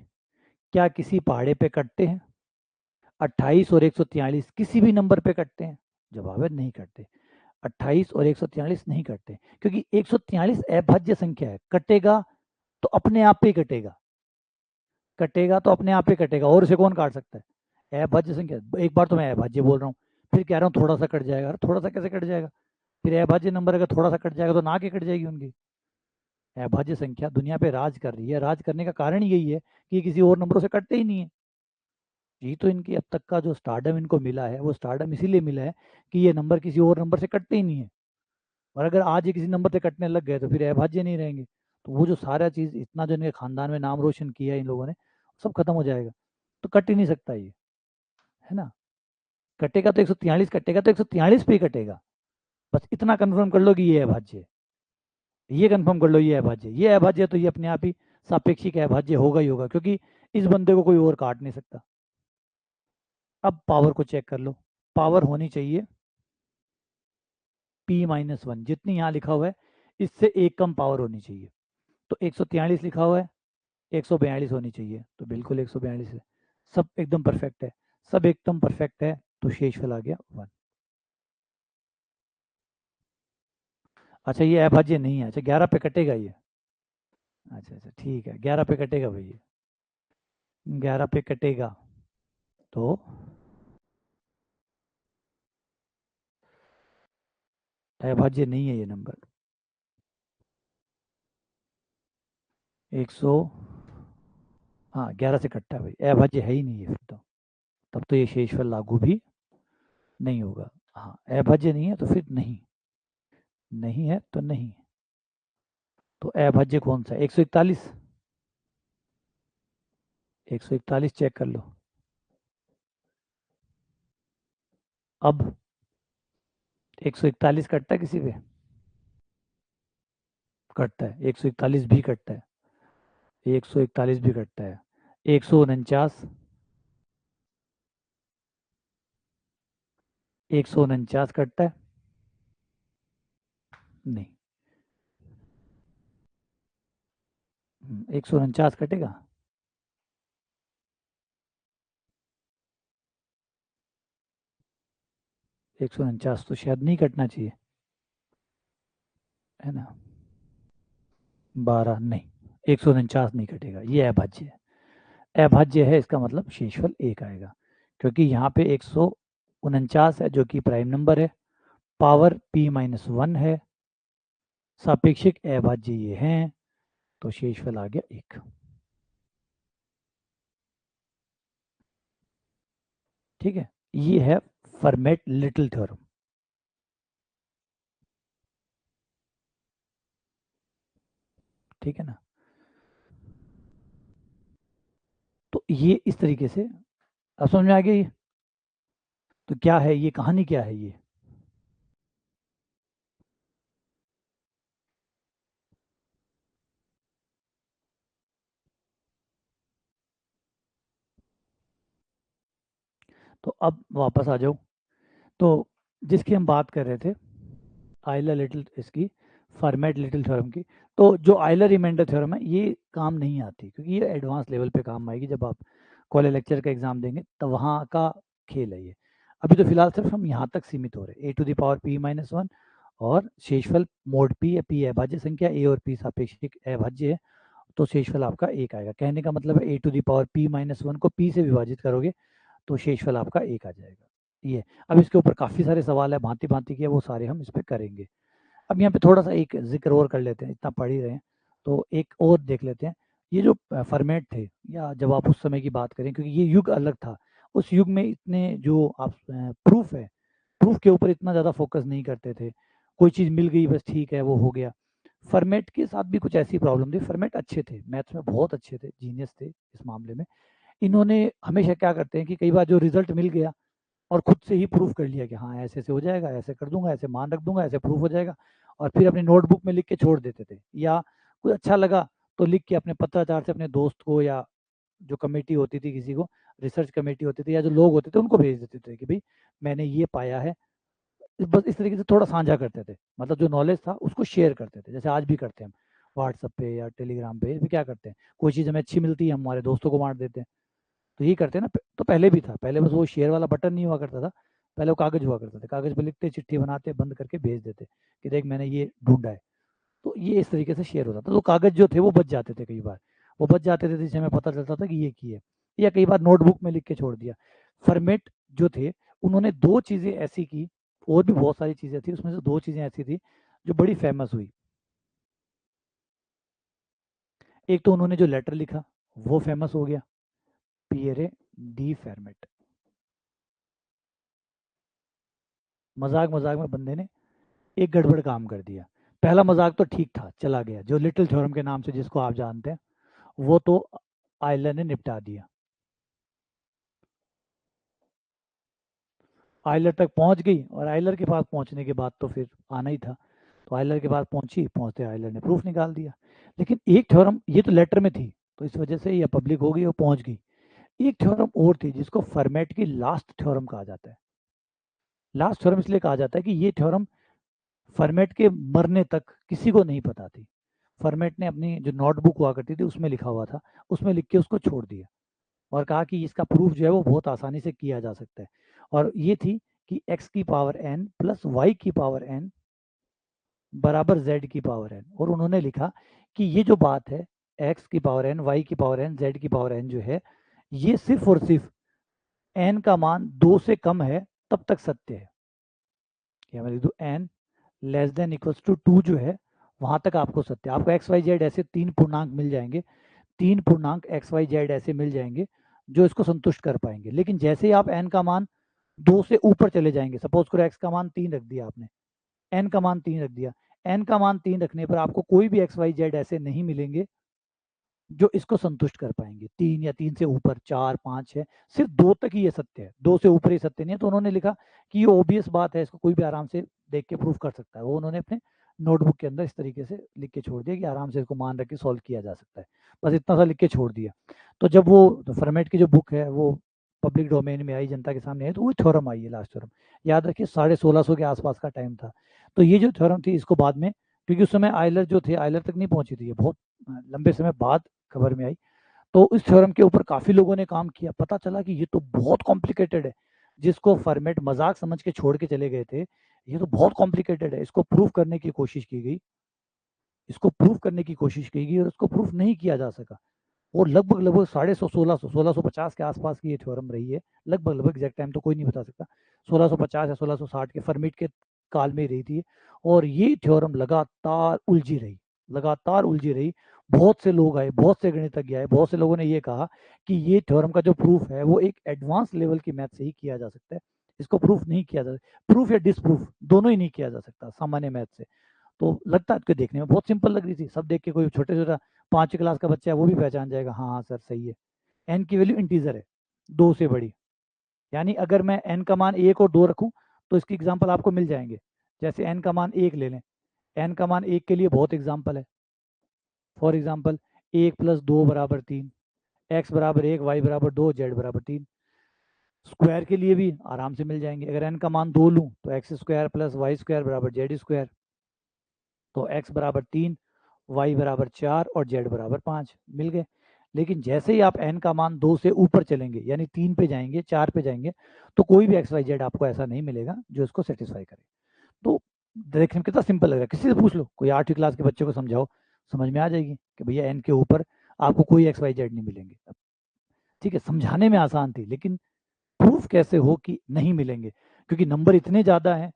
क्या किसी पहाड़े पे कटते हैं? 28 और 143 किसी भी नंबर पे कटते हैं? जवाब है नहीं कटते। 28 और 143 नहीं कटते, क्योंकि 143 अभाज्य संख्या है, कटेगा तो अपने आप पे ही कटेगा, कटेगा तो अपने आप ही कटेगा, और उसे कौन काट सकता है? अभाज्य संख्या। एक बार तो मैं अभाज्य बोल रहा हूँ, फिर कह रहा हूँ थोड़ा सा कट जाएगा, अरे थोड़ा सा कैसे कट जाएगा? फिर अभाज्य नंबर अगर थोड़ा सा कट जाएगा तो ना के कट जाएगी उनकी। अभाज्य संख्या दुनिया पे राज कर रही है, राज करने का कारण यही है कि ये किसी और नंबरों से कटते ही नहीं है। यही तो इनकी अब तक का जो स्टारडम इनको मिला है, वो स्टारडम इसीलिए मिला है कि ये नंबर किसी और नंबर से कटते ही नहीं है। और अगर आज ये किसी नंबर से कटने लग गए तो फिर अभाज्य नहीं रहेंगे, तो वो जो सारा चीज इतना जो इनके खानदान में नाम रोशन किया है इन लोगों ने, सब खत्म हो जाएगा। तो कट ही नहीं सकता ये, है ना? कटेगा तो 143 कटेगा तो 143 पे ही कटेगा। बस इतना कंफर्म कर लो कि ये अभाज्य है, ये कंफर्म कर लो ये अभाज्य, ये अभाज्य है तो ये अपने आप ही सापेक्षिक अभाज्य होगा ही होगा, क्योंकि इस बंदे को कोई और काट नहीं सकता। अब पावर को चेक कर लो, पावर होनी चाहिए P-1, जितनी यहाँ लिखा हुआ है इससे एक कम पावर होनी चाहिए। तो 143 लिखा हुआ है, 142 होनी चाहिए, तो बिल्कुल 142 है। सब एकदम परफेक्ट है, सब एकदम परफेक्ट है, तो शेषफल आ गया 1। अच्छा, ये अभाज्य नहीं है, अच्छा 11 पे कटेगा ये। अच्छा अच्छा ठीक है, 11 पे कटेगा भैया, 11 पे कटेगा तो अभाज्य नहीं है ये नंबर। 100, हाँ 11 से कटता है भाई, अभाज्य है ही नहीं है फिर तो, तब तो ये शेषफल लागू भी नहीं होगा। हाँ, अभाज्य नहीं है तो फिर नहीं, नहीं है तो नहीं। तो अभाज्य कौन सा है? 141, 141 चेक कर लो। अब 141 कटता है किसी पे? कटता है, 141 भी कटता है, 141 भी कटता है। 149, 149 कटता है? नहीं। 149 कटेगा? 149 तो शायद नहीं कटना चाहिए, है ना? 12 नहीं, 149 नहीं कटेगा, ये अभाज्य है। अभाज्य है इसका मतलब शेषफल एक आएगा, क्योंकि यहाँ पे 149 है जो कि प्राइम नंबर है, पावर P-1 है, सापेक्षिक अभाज्य ये हैं, तो शेषफल आ गया एक। ठीक है, ये है फर्मेट लिटिल थ्योरम। ठीक है ना? तो ये इस तरीके से, अब समझ में आ गया ये? तो क्या है ये, कहानी क्या है ये? तो अब वापस आ जाओ, तो जिसकी हम बात कर रहे थे, आइलर लिटिल, इसकी फर्मेट लिटिल थ्योरम की, तो जो आइलर रिमाइंडर थ्योरम है ये काम नहीं आती, क्योंकि ये एडवांस लेवल पे काम आएगी जब आप कॉलेज लेक्चर का एग्जाम देंगे, तो वहाँ का खेल है ये। अभी तो फिलहाल सिर्फ हम यहाँ तक सीमित हो रहे हैं, A⁻P-1, और शेषफल मोड पी या पी अभाज्य संख्या, ए और पी सापेक्षिक अभाज्य है, तो शेषफल आपका एक आएगा। कहने का मतलब है A⁻P-1 को पी से विभाजित करोगे तो शेषफल आपका एक आ जाएगा। ये अब इसके ऊपर काफ़ी सारे सवाल है, भांति भांति के, वो सारे हम इस पर करेंगे। अब यहाँ पे थोड़ा सा एक जिक्र और कर लेते हैं, इतना पढ़ ही रहे हैं तो एक और देख लेते हैं। ये जो फॉर्मेट थे, या जब आप उस समय की बात करें, क्योंकि ये युग अलग था, उस युग में इतने जो आप प्रूफ है, प्रूफ के ऊपर इतना ज़्यादा फोकस नहीं करते थे। कोई चीज़ मिल गई बस ठीक है वो हो गया। फॉर्मेट के साथ भी कुछ ऐसी प्रॉब्लम थी। फॉर्मेट अच्छे थे, मैथ्स में बहुत अच्छे थे, जीनियस थे इस मामले में। इन्होंने हमेशा क्या करते हैं कि कई बार जो रिजल्ट मिल गया और खुद से ही प्रूफ कर लिया कि हाँ ऐसे ऐसे हो जाएगा, ऐसे कर दूंगा, ऐसे मान रख दूंगा, ऐसे प्रूफ हो जाएगा, और फिर अपनी नोटबुक में लिख के छोड़ देते थे। या कोई अच्छा लगा तो लिख के अपने पत्राचार से अपने दोस्त को, या जो कमेटी होती थी किसी को, रिसर्च कमेटी होती थी, या जो लोग होते थे उनको भेज देते थे कि भाई मैंने ये पाया है। बस इस तरीके से थोड़ा साझा करते थे, मतलब जो नॉलेज था उसको शेयर करते थे, जैसे आज भी करते हैं हम व्हाट्सएप पे या टेलीग्राम पे भी क्या करते हैं, कोई चीज़ हमें अच्छी मिलती है हम हमारे दोस्तों को बांट देते हैं। तो यही करते हैं ना, तो पहले भी था, पहले बस वो शेयर वाला बटन नहीं हुआ करता था, पहले वो कागज हुआ करता था, कागज पे लिखते, चिट्ठी बनाते, बंद करके भेज देते कि देख मैंने ये ढूंढा है। तो ये इस तरीके से शेयर होता था, तो कागज जो थे वो बच जाते थे, कई बार वो बच जाते थे जिससे हमें पता चलता था कि ये की है, या कई बार नोटबुक में लिख के छोड़ दिया। फॉर्मेट जो थे उन्होंने दो चीज़ें ऐसी की, और भी बहुत सारी चीज़ें थी, उसमें से दो चीज़ें ऐसी थी जो बड़ी फेमस हुई। एक तो उन्होंने जो लेटर लिखा वो फेमस हो गया, पियरे डी फॉर्मेट। मजाक मजाक में बंदे ने एक गड़बड़ काम कर दिया। पहला मजाक तो ठीक था, चला गया, जो लिटिल थ्योरम के नाम से जिसको आप जानते हैं, वो तो आयलर ने निपटा दिया। आयलर तक पहुंच गई, और आयलर के पास पहुंचने के बाद तो फिर आना ही था। तो आयलर के पास पहुंची, पहुंचते आयलर ने प्रूफ निकाल दिया। लेकिन एक थ्योरम, ये तो लेटर में थी तो इस वजह से ये पब्लिक हो गई और पहुंच गई। एक थ्योरम और थी जिसको फर्मेट की लास्ट थ्योरम कहा जाता है। लास्ट थ्योरम इसलिए कहा जाता है कि ये थ्योरम फर्मेट के मरने तक किसी को नहीं पता थी। फर्मेट ने अपनी जो नोटबुक हुआ करती थी उसमें लिखा हुआ था, उसमें लिख के उसको छोड़ दिया, और कहा कि इसका प्रूफ जो है वो बहुत आसानी से किया जा सकता है। और ये थी कि x की पावर n प्लस y की पावर n बराबर z की पावर n। और उन्होंने लिखा कि ये जो बात है, x की पावर n, y की पावर n, z की पावर n जो है, ये सिर्फ और सिर्फ n का मान 2 से कम है तब तक सत्य है। क्या मैं लिख दूँ, n less than equals to 2 जो है, वहां तक आपको सत्य, आपको एक्स वाई जेड ऐसे तीन पूर्णांक मिल जाएंगे, तीन पूर्णांक एक्स वाई जेड ऐसे मिल जाएंगे जो इसको संतुष्ट कर पाएंगे। लेकिन जैसे ही आप एन का मान 2 से ऊपर चले जाएंगे, सपोज करो एक्स का मान 3 रख दिया आपने, एन का मान 3 रख दिया, एन का मान 3 रखने पर आपको कोई भी एक्स वाई जेड ऐसे नहीं मिलेंगे जो इसको संतुष्ट कर पाएंगे। 3 या 3 से ऊपर, 4, 5 है, सिर्फ 2 तक ही ये सत्य है, 2 से ऊपर ही सत्य नहीं है। तो उन्होंने लिखा कि ये ओबियस बात है, इसको कोई भी आराम से देख के प्रूफ कर सकता है। वो उन्होंने अपने नोटबुक के अंदर इस तरीके से लिख के छोड़ दिया कि आराम से इसको मान रख के सॉल्व किया जा सकता है। बस इतना सा लिख के छोड़ दिया। तो जब वो फॉर्मेट की जो बुक है वो पब्लिक डोमेन में आई, जनता के सामने आई, तो वो थ्योरम आई है, लास्ट थ्योरम। याद रखिए 1650 के आसपास का टाइम था। तो ये जो थ्योरम थी इसको बाद में, क्योंकि उस समय आयलर जो थे, आयलर तक नहीं पहुंची थी, ये बहुत लंबे समय बाद खबर में आई। तो इस थ्योरम के ऊपर काफ़ी लोगों ने काम किया, पता चला कि ये तो बहुत कॉम्प्लिकेटेड है। जिसको फॉर्मेट मजाक समझ के छोड़ के चले गए थे, ये तो बहुत कॉम्प्लिकेटेड है, इसको प्रूफ करने की कोशिश की गई, इसको प्रूफ करने की कोशिश की गई, और इसको प्रूफ नहीं किया जा सका। और लगभग लगभग 1650 के आसपास की ये थ्योरम रही है, लगभग लगभग एग्जैक्ट टाइम तो कोई नहीं बता सकता, 1650 या 1660 के फर्मीट के काल में रही थी। और ये थ्योरम लगातार उलझी रही, लगातार उलझी रही। बहुत से लोग आए, बहुत से गणितज्ञ आए, बहुत से लोगों ने ये कहा कि ये थ्योरम का जो प्रूफ है वो एक एडवांस लेवल की मैथ से ही किया जा सकता है, इसको प्रूफ नहीं किया जा सकता, प्रूफ या डिसप्रूफ दोनों ही नहीं किया जा सकता सामान्य मैथ से। तो लगता है, देखने में बहुत सिंपल लग रही थी, सब देख के, कोई छोटे छोटा 5वीं क्लास का बच्चा है वो भी पहचान जाएगा, हाँ हाँ सर सही है। एन की वैल्यू इंटीजर है, 2 से बड़ी, यानी अगर मैं एन का मान 1 और 2 रखूं तो इसकी एग्जाम्पल आपको मिल जाएंगे। जैसे एन का मान 1 ले लें, एन का मान 1 के लिए बहुत एग्जाम्पल है। फॉर एग्जाम्पल 1 + 2 = 3, एक्स बराबर 1, वाई बराबर 2, जेड बराबर 3। स्क्वायर के लिए भी आराम से मिल जाएंगे, अगर एन का मान 2 लूँ तो x² + y² = z², तो x बराबर 3, y बराबर 4 और z बराबर 5 मिल गए। लेकिन जैसे ही आप n का मान 2 से ऊपर चलेंगे, यानी 3 पे जाएंगे, 4 पे जाएंगे, तो कोई भी एक्स वाई जेड आपको ऐसा नहीं मिलेगा जो इसको सेटिस्फाई करे। तो देखने में कितना सिंपल लग रहा है, किसी से पूछ लो, कोई 8वीं क्लास के बच्चे को समझाओ, समझ में आ जाएगी कि भैया एन के ऊपर आपको कोई एक्स वाई जेड नहीं मिलेंगे। ठीक है, समझाने में आसान थी, लेकिन प्रूफ कैसे हो कि नहीं मिलेंगे, क्योंकि नंबर इतने ज़्यादा हैं,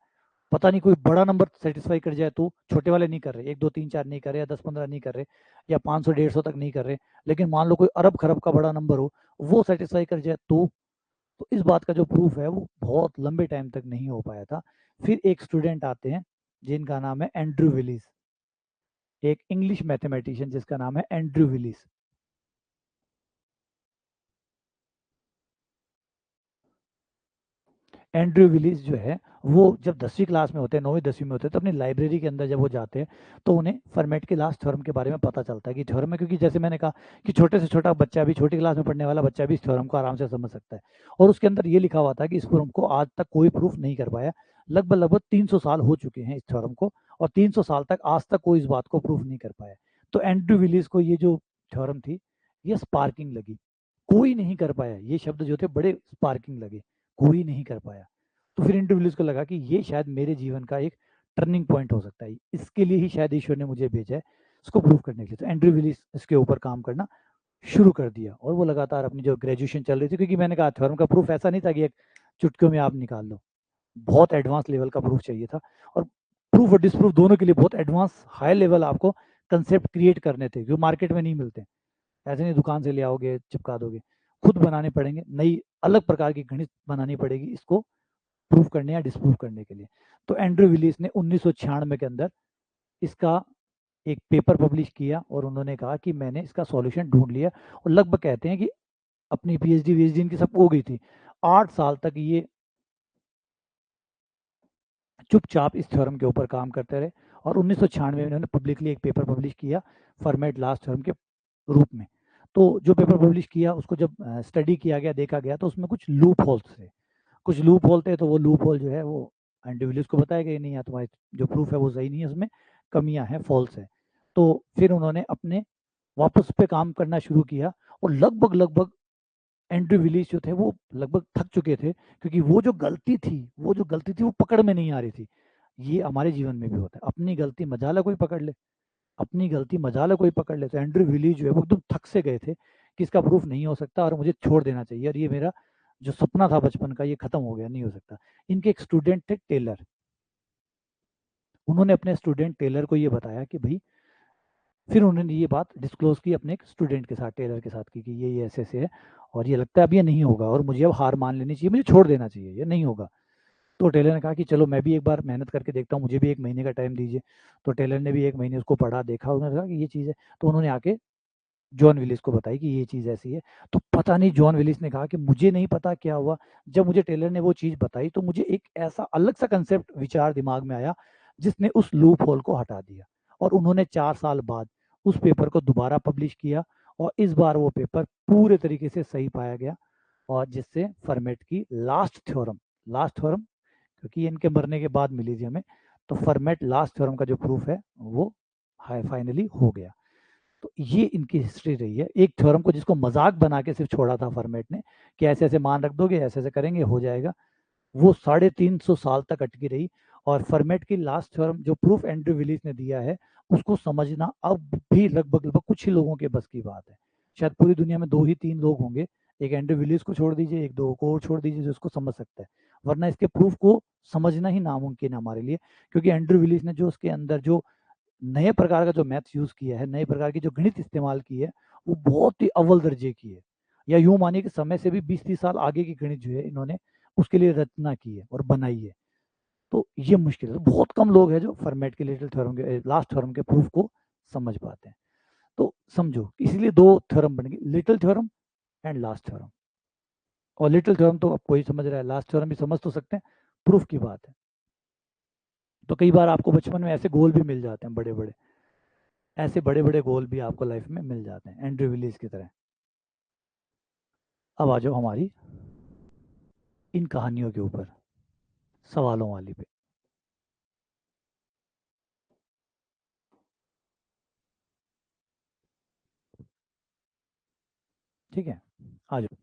पता नहीं कोई बड़ा नंबर सेटिस्फाई कर जाए तो, छोटे वाले नहीं कर रहे, 1 2 3 4 नहीं कर रहे, या 10 15 नहीं कर रहे, या 500 150 तक नहीं कर रहे, लेकिन मान लो कोई अरब खरब का बड़ा नंबर हो, वो सेटिस्फाई कर जाए तो इस बात का जो प्रूफ है वो बहुत लंबे टाइम तक नहीं हो पाया था। फिर एक स्टूडेंट आते हैं जिनका नाम है एंड्रयू विलिस, एक इंग्लिश मैथमेटिशियन जिसका नाम है एंड्रयू विलिस। एंड्रयू विलिस जो है वो जब 10वीं क्लास में होते हैं, 9वीं 10वीं में होते हैं, तो अपनी लाइब्रेरी के अंदर जब वो जाते हैं तो उन्हें फर्मेट के लास्ट थ्योरम के बारे में पता चलता है कि थ्योरम है, क्योंकि जैसे मैंने कहा कि छोटे से छोटा बच्चा भी, छोटी क्लास में पढ़ने वाला बच्चा भी इस थ्योरम को आराम से समझ सकता है। और उसके अंदर ये लिखा हुआ था कि इस थ्योरम को आज तक कोई प्रूफ नहीं कर पाया, लगभग लगभग 300 साल हो चुके हैं इस थ्योरम को, और 300 साल तक आज तक कोई इस बात को प्रूफ नहीं कर पाया। तो एंड्रयू विलिस को ये जो थ्योरम थी ये स्पार्किंग लगी, कोई नहीं कर पाया, ये शब्द जो थे बड़े स्पार्किंग लगे, कोई नहीं कर पाया। तो फिर इंटरव्यूज को लगा कि ये शायद मेरे जीवन का एक टर्निंग पॉइंट हो सकता है, इसके लिए ही शायद ईश्वर ने मुझे भेजा है इसको प्रूव करने के लिए। तो एंड्रयू विलिस इसके ऊपर काम करना शुरू कर दिया, और वो लगातार अपनी जो ग्रेजुएशन चल रही थी, क्योंकि मैंने कहा थ्योरम का प्रूफ ऐसा नहीं था कि एक चुटकियों में आप निकाल लो, बहुत एडवांस लेवल का प्रूफ चाहिए था, और प्रूफ और डिसप्रूफ दोनों के लिए बहुत एडवांस हाई लेवल आपको कंसेप्ट क्रिएट करने थे जो मार्केट में नहीं मिलते। ऐसे नहीं दुकान से ले आओगे चिपका दोगे, खुद बनाने पड़ेंगे, नई अलग प्रकार की गणित बनानी पड़ेगी इसको प्रूफ करने या डिस्प्रूव करने के लिए। तो एंड्रयू विलिस ने 1996 के अंदर इसका एक पेपर पब्लिश किया, और उन्होंने कहा कि मैंने इसका सॉल्यूशन ढूंढ लिया, और लगभग कहते हैं कि अपनी पीएचडी वीएचडी इनकी सब हो गई थी, 8 साल तक ये चुपचाप इस थ्योरम के ऊपर काम करते रहे, और 1996 में इन्होंने पब्लिकली एक पेपर पब्लिश किया फॉर्मेट लास्ट थ्योरम के रूप में। तो जो पेपर पब्लिश किया उसको जब स्टडी किया गया, देखा गया, तो उसमें कुछ लूप होल्स थे, कुछ लूप होल थे, तो वो लूप होल जो है वो एंटीविलियस को बताया गया नहीं, या तुम्हारे जो प्रूफ है वो सही नहीं है, उसमें कमियां हैं, फॉल्स है। तो फिर उन्होंने अपने वापस पे काम करना शुरू किया, और लगभग लगभग एंड्रयू विलिस जो थे वो लगभग थक चुके थे, क्योंकि वो जो गलती थी वो पकड़ में नहीं आ रही थी। ये हमारे जीवन में भी होता है, अपनी गलती मजाला कोई पकड़ ले, अपनी गलती मजाला कोई पकड़ ले। तो एंड्रयू विलिस जो है वो एकदम थक से गए थे कि इसका प्रूफ नहीं हो सकता और मुझे छोड़ देना चाहिए, और ये मेरा जो सपना था बचपन का ये खत्म हो गया, नहीं हो सकता। इनके एक स्टूडेंट थे टेलर, उन्होंने अपने स्टूडेंट टेलर को ये बताया कि भाई, फिर उन्होंने ये बात डिस्क्लोज की अपने एक स्टूडेंट के साथ, टेलर के साथ की कि ये ऐसे ऐसे है, और ये लगता है अब ये नहीं होगा, और मुझे अब हार मान लेनी चाहिए, मुझे छोड़ देना चाहिए, ये नहीं होगा। तो टेलर ने कहा कि चलो मैं भी एक बार मेहनत करके देखता हूँ, मुझे भी 1 महीने का टाइम दीजिए। तो टेलर ने भी 1 महीने उसको पढ़ा, देखा, उन्होंने कहा कि ये चीज़ है, तो उन्होंने आके जॉन विलिस को बताई कि ये चीज़ ऐसी है। तो पता नहीं जॉन विलिस ने कहा कि मुझे नहीं पता क्या हुआ, जब मुझे टेलर ने वो चीज़ बताई तो मुझे एक ऐसा अलग सा कंसेप्ट विचार दिमाग में आया जिसने उस लूप होल को हटा दिया, और उन्होंने 4 साल बाद उस पेपर को दोबारा पब्लिश किया, और इस बार वो पेपर पूरे तरीके से सही पाया गया, और जिससे फर्मेट की लास्ट थ्योरम क्योंकि इनके मरने के बाद मिली थी हमें, तो फर्मेट लास्ट थ्योरम का जो प्रूफ है वो हाई फाइनली हो गया। तो ये इनकी हिस्ट्री रही है, एक थ्योरम को जिसको मजाक बना के सिर्फ छोड़ा था फॉर्मेट ने कि ऐसे ऐसे मान रख दोगे, ऐसे ऐसे करेंगे हो जाएगा, वो 350 साल तक अटकी रही। और फॉर्मेट की लास्ट थ्योरम जो प्रूफ एंड्रयू विलिस ने दिया है उसको समझना अब भी लगभग लगभग कुछ ही लोगों के बस की बात है, शायद पूरी दुनिया में 2 ही 3 लोग होंगे, एक एंड्रयू विलिस को छोड़ दीजिए, एक दो को और छोड़ दीजिए जो उसको समझ सकता है, वरना इसके प्रूफ को समझना ही नामुमकिन है हमारे लिए। क्योंकि एंड्रयू विलिस ने जो उसके अंदर जो नए प्रकार का जो मैथ्स यूज़ किया है, नए प्रकार की जो गणित इस्तेमाल की है, वो बहुत ही अव्वल दर्जे की है, या यूँ मानिए कि समय से भी 20-30 साल आगे की गणित जो है इन्होंने उसके लिए रचना की है और बनाई है। तो ये मुश्किल है, बहुत कम लोग हैं जो फॉर्मेट के लिटिल थ्योरम के लास्ट थ्योरम के प्रूफ को समझ पाते हैं। तो समझो, इसलिए 2 थ्योरम बन गए, little theorem and last theorem. और लिटिल थ्योरम तो अब कोई समझ रहा है, लास्ट थ्योरम भी समझ तो सकते हैं, प्रूफ की बात है। तो कई बार आपको बचपन में ऐसे गोल भी मिल जाते हैं, बड़े बड़े, ऐसे बड़े बड़े गोल भी आपको लाइफ में मिल जाते हैं एंड्रयू विलिस की तरह। अब आ जाओ हमारी इन कहानियों के ऊपर, सवालों वाली पे। ठीक है, आ जाओ।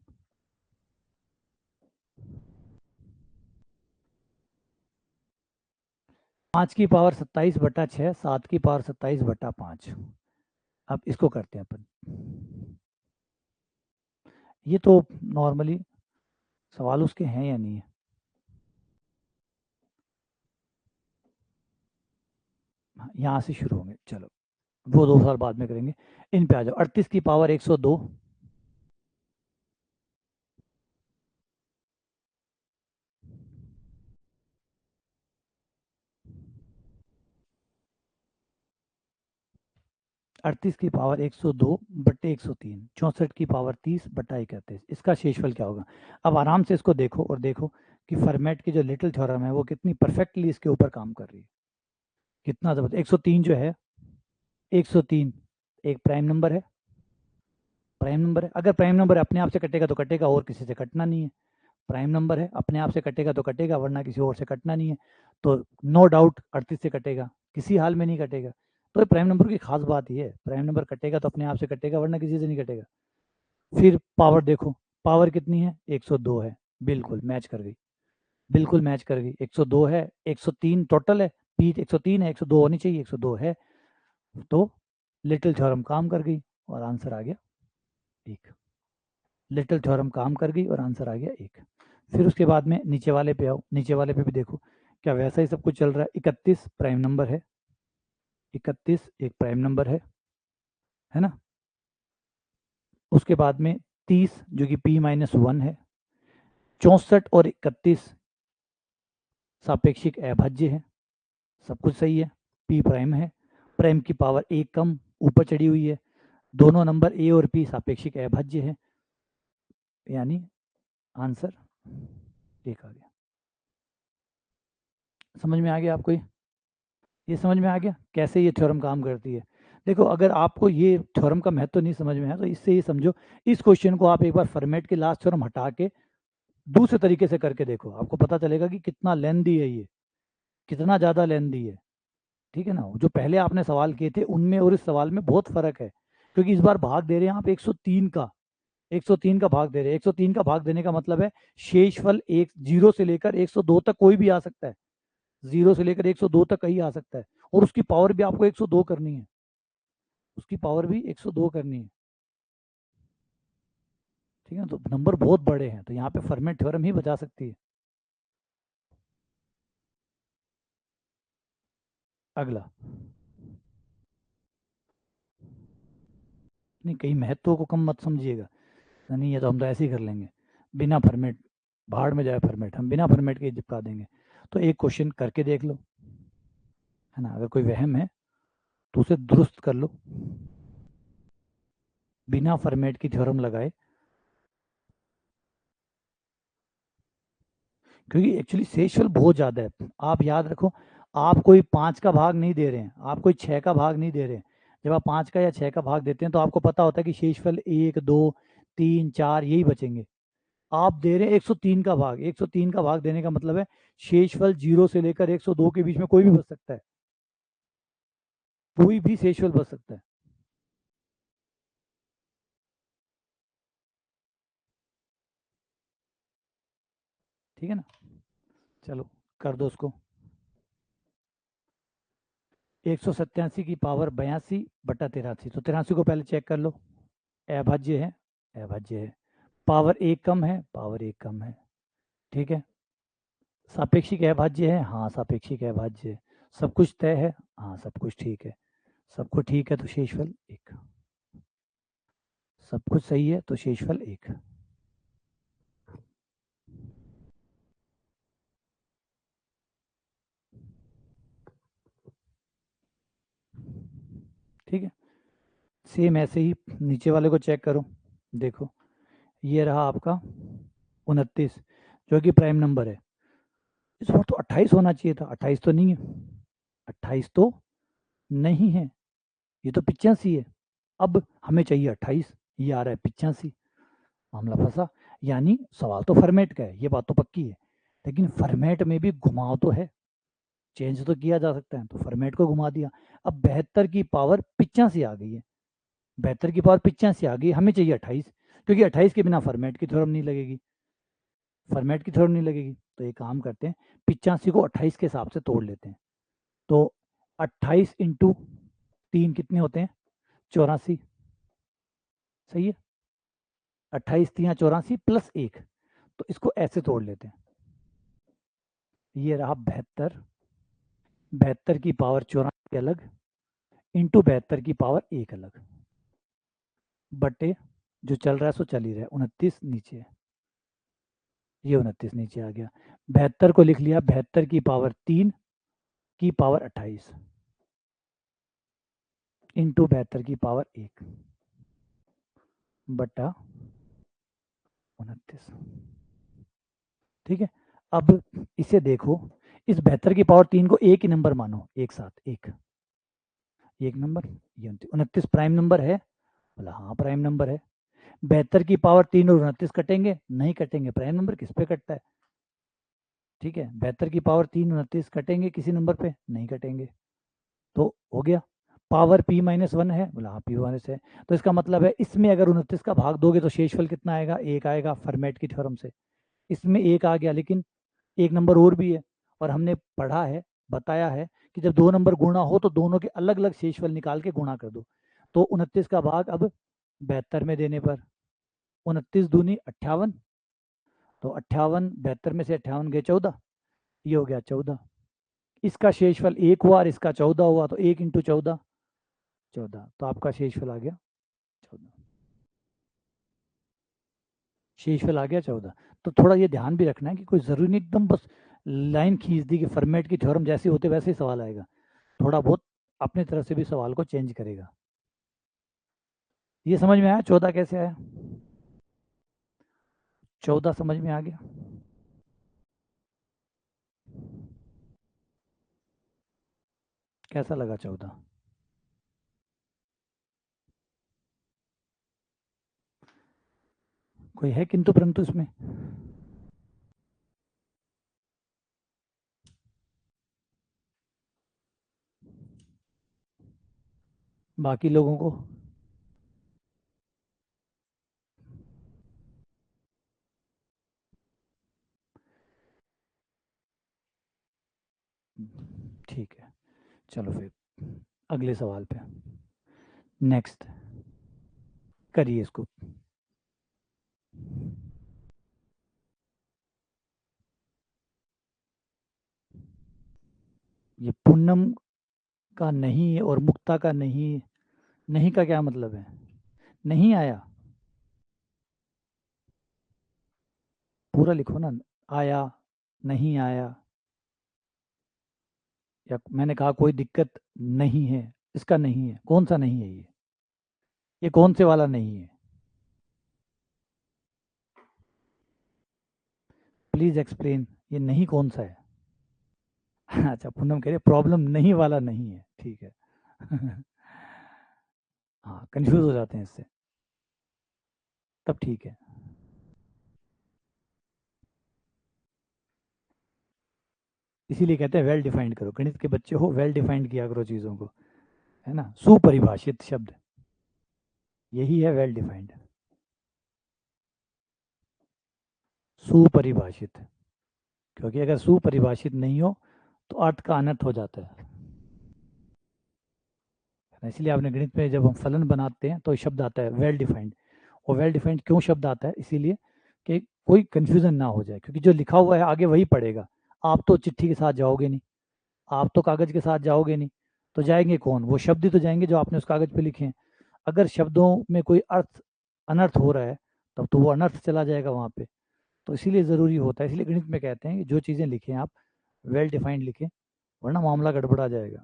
5 की पावर 27/6, 7 की पावर 27/5। अब इसको करते हैं अपन। ये तो नॉर्मली सवाल उसके हैं या नहीं है? हाँ, यहाँ से शुरू होंगे, चलो वो 2 साल बाद में करेंगे। इन पे आ जाओ। 38 की पावर 102, 38 की पावर 102 बट्टे 103, 64 की पावर 30 बट्टा 31, इसका शेषफल क्या होगा? अब आराम से इसको देखो और देखो कि फर्मेट की जो लिटिल थ्योरम है वो कितनी परफेक्टली इसके ऊपर काम कर रही है। कितना जबरदस्त। 103 जो है, 103 एक प्राइम नंबर है। प्राइम नंबर है, अगर प्राइम नंबर अपने आप से कटेगा तो कटेगा, और किसी से कटना नहीं है। प्राइम नंबर है, अपने आप से कटेगा तो कटेगा, वरना किसी और से कटना नहीं है। तो नो डाउट 38 से कटेगा, किसी हाल में नहीं कटेगा। तो प्राइम नंबर की खास बात ये है, प्राइम नंबर कटेगा तो अपने आप से कटेगा, वरना किसी से नहीं कटेगा। फिर पावर देखो, पावर कितनी है? 102 है, बिल्कुल मैच कर गई, बिल्कुल मैच कर गई। 102 है, 103 टोटल है, पी 103 है, 102 होनी चाहिए, 102 है। तो लिटिल थ्योरम काम कर गई और आंसर आ गया 1। लिटिल थ्योरम काम कर गई और आंसर आ गया 1। फिर उसके बाद में नीचे वाले पे आओ, नीचे वाले पे भी देखो क्या वैसा ही सब कुछ चल रहा है। 31 प्राइम नंबर है, 31 एक प्राइम नंबर है ना। उसके बाद में 30 जो कि p-1 है। 64 और 31 सापेक्षिक अभाज्य है, सब कुछ सही है। p प्राइम है, प्राइम की पावर एक कम ऊपर चढ़ी हुई है। दोनों नंबर a और p सापेक्षिक अभाज्य है, यानी आंसर 1 आ गया। समझ में आ गया आपको? ये समझ में आ गया कैसे ये थ्योरम काम करती है? देखो, अगर आपको ये थ्योरम का महत्व नहीं समझ में आया तो इससे ये समझो, इस क्वेश्चन को आप एक बार फॉर्मेट के लास्ट थ्योरम हटा के दूसरे तरीके से करके देखो, आपको पता चलेगा कि कितना लेंदी है ये, कितना ज़्यादा लेंदी है। ठीक है ना? जो पहले आपने सवाल किए थे उनमें और इस सवाल में बहुत फर्क है, क्योंकि इस बार भाग दे रहे हैं आप 103 का, 103 का भाग दे रहे हैं। 103 का भाग देने का मतलब है शेषफल एक 0 से लेकर 102 तक कोई भी आ सकता है, 0 से लेकर 102 तक कहीं आ सकता है, और उसकी पावर भी आपको 102 करनी है, उसकी पावर भी 102 करनी है। ठीक है, तो नंबर बहुत बड़े हैं, तो यहाँ पे फर्मेट थ्योरम ही बचा सकती है। अगला, नहीं कहीं महत्व को कम मत समझिएगा, नहीं ये तो हम तो ऐसे ही कर लेंगे बिना फर्मेट, भाड़ में जाए फर्मेट, हम बिना फर्मेट के चिपका देंगे। तो एक क्वेश्चन करके देख लो, है ना, अगर कोई वहम है तो उसे दुरुस्त कर लो बिना फर्मेट की थ्योरम लगाए, क्योंकि एक्चुअली शेषफल बहुत ज़्यादा है। आप याद रखो, आप कोई 5 का भाग नहीं दे रहे हैं, आप कोई 6 का भाग नहीं दे रहे हैं। जब आप 5 का या 6 का भाग देते हैं तो आपको पता होता है कि शेषफल 1 2 3 4 यही बचेंगे। आप दे रहे हैं 103 का भाग, 103 का भाग देने का मतलब है शेषफल 0 से लेकर 102 के बीच में कोई भी बच सकता है, कोई भी शेषफल बच सकता है। ठीक है ना? चलो कर दो उसको। 187 की पावर 82 बटा 83, तो 83 को पहले चेक कर लो, अभाज्य है, अभाज्य है। पावर एक कम है, पावर एक कम है। ठीक है, सापेक्षिक अभाज्य है, हाँ सापेक्षिक अभाज्य है। सब कुछ तय है, हाँ सब कुछ ठीक है। सब कुछ ठीक है तो शेषफल 1, सब कुछ सही है तो शेषफल 1। ठीक है, सेम ऐसे ही नीचे वाले को चेक करो, देखो ये रहा आपका 29, जो कि प्राइम नंबर है। इस बार तो 28 होना चाहिए था, 28 तो नहीं है, 28 तो नहीं है, ये तो 85 है। अब हमें चाहिए 28, ये आ रहा है 85, मामला फंसा। यानी सवाल तो फॉर्मेट का है, ये बात तो पक्की है, लेकिन फॉर्मेट में भी घुमाव तो है, चेंज तो किया जा सकता है, तो फॉर्मेट को घुमा दिया। अब 72 की पावर 85 आ गई है, 72 की पावर 85 आ गई, हमें चाहिए 28, क्योंकि 28 के बिना फॉर्मेट की थ्योरम नहीं लगेगी, फॉर्मेट की थ्योरम नहीं लगेगी। तो एक काम करते हैं, 85 को 28 के हिसाब से तोड़ लेते हैं। तो 28 इंटू 3 कितने होते हैं? 84, सही है। 28 3 84 प्लस 1, तो इसको ऐसे तोड़ लेते हैं, ये रहा 72, 72 की पावर 84 अलग, इंटू 72 की पावर 1 अलग, बटे जो चल रहा है सो चल ही रहा है, 29 नीचे है, ये 29 नीचे आ गया। 72 को लिख लिया 72 की पावर 3 की पावर 28 इंटू 72 की पावर 1 बटा 29। ठीक है, अब इसे देखो, इस 72 की पावर 3 को एक ही नंबर मानो, एक साथ, एक नंबर, ये 29 प्राइम नंबर है, बोला हाँ प्राइम नंबर है। 72 की पावर 3 और 29 कटेंगे, नहीं कटेंगे, प्राइम नंबर किस पे कटता है, ठीक है, 72 की पावर 3 29 कटेंगे किसी नंबर पे, नहीं कटेंगे, तो हो गया। पावर p-1 है, बोला हाँ p-1 है, तो इसका मतलब है इसमें अगर 29 का भाग दोगे तो शेषफल कितना आएगा, एक आएगा, फर्मेट की थ्योरम से इसमें एक आ गया, लेकिन एक नंबर और भी है, और हमने पढ़ा है, बताया है कि जब दो नंबर गुणा हो तो दोनों के अलग अलग शेषफल निकाल के गुणा कर दो। तो 29 का भाग अब 72 में देने पर 29 दूनी 58, तो 58, 72 में से 58 गए 14, ये हो गया 14। इसका शेषफल 1 हुआ और इसका 14 हुआ, तो 1 इंटू 14, 14, तो आपका शेषफल आ गया 14, शेषफल आ गया 14। तो थोड़ा ये ध्यान भी रखना है कि कोई ज़रूरी नहीं एकदम बस लाइन खींच दी कि फॉर्मेट की थ्योरम जैसे होते वैसे ही सवाल आएगा, थोड़ा बहुत अपनी तरफ से भी सवाल को चेंज करेगा। ये समझ में आया 14 कैसे आया, 14 समझ में आ गया। कैसा लगा 14, कोई है किंतु परंतु इसमें, बाकी लोगों को? ठीक है, चलो फिर अगले सवाल पे, नेक्स्ट करिए इसको। ये पूनम का नहीं है और मुक्ता का नहीं, नहीं का क्या मतलब है, नहीं आया, पूरा लिखो ना, आया, नहीं आया, या मैंने कहा कोई दिक्कत नहीं है, इसका नहीं है, कौन सा नहीं है ये कौन से वाला नहीं है, प्लीज एक्सप्लेन, ये नहीं कौन सा है? अच्छा, पूनम कह रही प्रॉब्लम नहीं वाला नहीं है, ठीक है। हाँ, कंफ्यूज हो जाते हैं इससे, तब ठीक है। इसीलिए कहते हैं वेल डिफाइंड करो, गणित के बच्चे हो, वेल डिफाइंड किया करो चीज़ों को, है ना, सुपरिभाषित शब्द, यही है वेल डिफाइंड, सुपरिभाषित, क्योंकि अगर सुपरिभाषित नहीं हो तो अर्थ का अनर्थ हो जाता है। इसलिए आपने गणित में जब हम फलन बनाते हैं तो शब्द आता है वेल डिफाइंड, और वेल डिफाइंड क्यों शब्द आता है, इसीलिए कि कोई कंफ्यूजन ना हो जाए, क्योंकि जो लिखा हुआ है आगे वही पढ़ेगा, आप तो चिट्ठी के साथ जाओगे नहीं, आप तो कागज के साथ जाओगे नहीं, तो जाएंगे कौन, वो शब्द ही तो जाएंगे जो आपने उस कागज पे लिखे हैं। अगर शब्दों में कोई अर्थ अनर्थ हो रहा है तब तो वो अनर्थ चला जाएगा वहाँ पे, तो इसीलिए ज़रूरी होता है, इसलिए गणित में कहते हैं कि जो चीज़ें लिखें आप वेल डिफाइंड लिखें, वरना मामला गड़बड़ा जाएगा,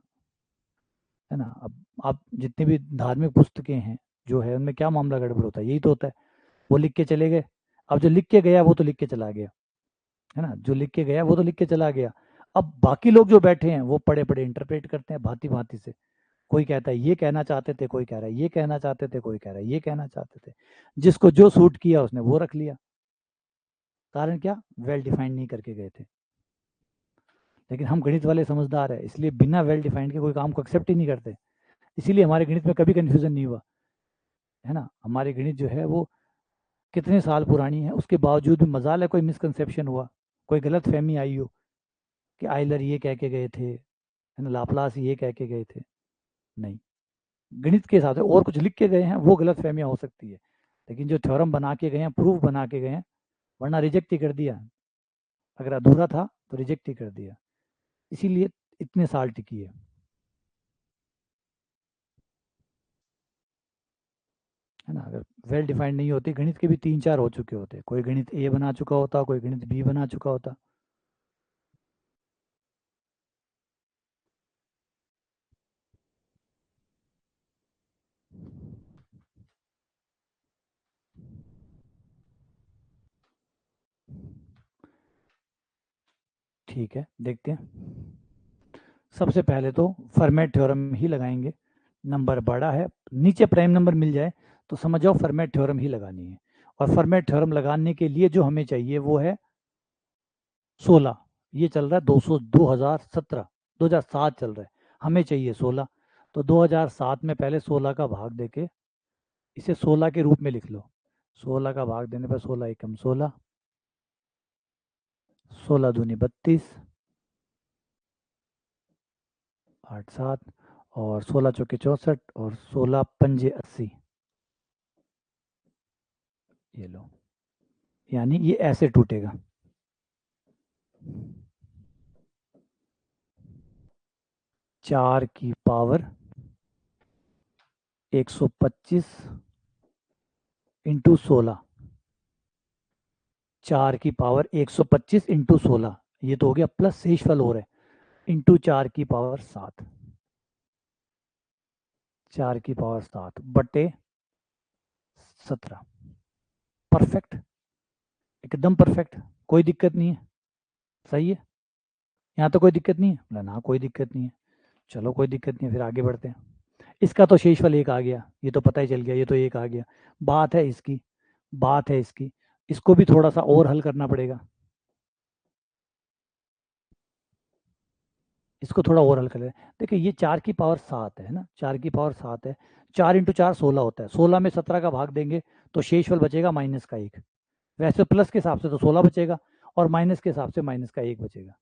है ना। अब आप जितनी भी धार्मिक पुस्तकें हैं जो है उनमें क्या मामला गड़बड़ होता है, यही तो होता है, वो लिख के चले गए, अब जो लिख के गया वो तो लिख के चला गया, है ना, जो लिख के गया वो तो लिख के चला गया, अब बाकी लोग जो बैठे हैं वो पढ़े पढ़े इंटरप्रेट करते हैं भांति भांति से, कोई कहता है ये कहना चाहते थे, कोई कह रहा है ये कहना चाहते थे, कोई कह रहा है ये कहना चाहते थे, जिसको जो सूट किया उसने वो रख लिया, कारण क्या, वेल डिफाइंड नहीं करके गए थे। लेकिन हम गणित वाले समझदार है, इसलिए बिना वेल डिफाइंड के कोई काम को एक्सेप्ट ही नहीं करते, इसीलिए हमारे गणित में कभी कंफ्यूजन नहीं हुआ, है ना, हमारी गणित जो है वो कितने साल पुरानी है, उसके बावजूद भी मजाल है कोई मिसकंसेप्शन हुआ, कोई गलत फहमी आई हो कि आइलर ये कह के गए थे, है ना, लाप्लास ये कह के गए थे, नहीं, गणित के हिसाब से और कुछ लिख के गए हैं वो गलत फहमियाँ हो सकती है, लेकिन जो थ्योरम बना के गए हैं, प्रूफ बना के गए हैं, वरना रिजेक्ट ही कर दिया, अगर अधूरा था तो रिजेक्ट ही कर दिया, इसीलिए इतने साल टिकी है। है ना, अगर वेल डिफाइंड नहीं होती, गणित के भी 3-4 हो चुके होते, कोई गणित ए बना चुका होता, कोई गणित बी बना चुका होता। ठीक है, देखते हैं। सबसे पहले तो फर्मेट थ्योरम ही लगाएंगे। नंबर बड़ा है, नीचे प्राइम नंबर मिल जाए तो समझ जाओ फर्मेट थ्योरम ही लगानी है। और फर्मेट थ्योरम लगाने के लिए जो हमें चाहिए वो है 16। ये चल रहा है 2017 चल रहा है, हमें चाहिए 16। तो 2007 में पहले 16 का भाग देके इसे 16 के रूप में लिख लो। 16 का भाग देने पर 16 एकम 16, 16 दूनी 32, 8 7, और 16 चौके 64, और 16 पंजे 80। ये लो, यानी ये ऐसे टूटेगा। 4 की पावर 125 इंटू 16, 4 की पावर 125 इंटू 16, ये तो हो गया, प्लस शेषफल हो रहा है, इंटू 4 की पावर 7, 4 की पावर 7 बटे 17। परफेक्ट, एकदम परफेक्ट, कोई दिक्कत नहीं है, सही है। यहाँ तो कोई दिक्कत नहीं है, बोला ना कोई दिक्कत नहीं है। चलो कोई दिक्कत नहीं है, फिर आगे बढ़ते हैं। इसका तो शेषफल एक आ गया, ये तो पता ही चल गया, ये तो एक आ गया। बात है इसकी, बात है इसकी, इसको भी थोड़ा सा और हल करना पड़ेगा। इसको थोड़ा और हल कर ले। देखिए ये 4 की पावर 7 है ना, 4 की पावर 7 है, 4 इंटू 4 16 होता है, 16 में 17 का भाग देंगे तो शेषफल बचेगा माइनस का 1। वैसे प्लस के हिसाब से तो 16 बचेगा, और माइनस के हिसाब से माइनस का 1 बचेगा।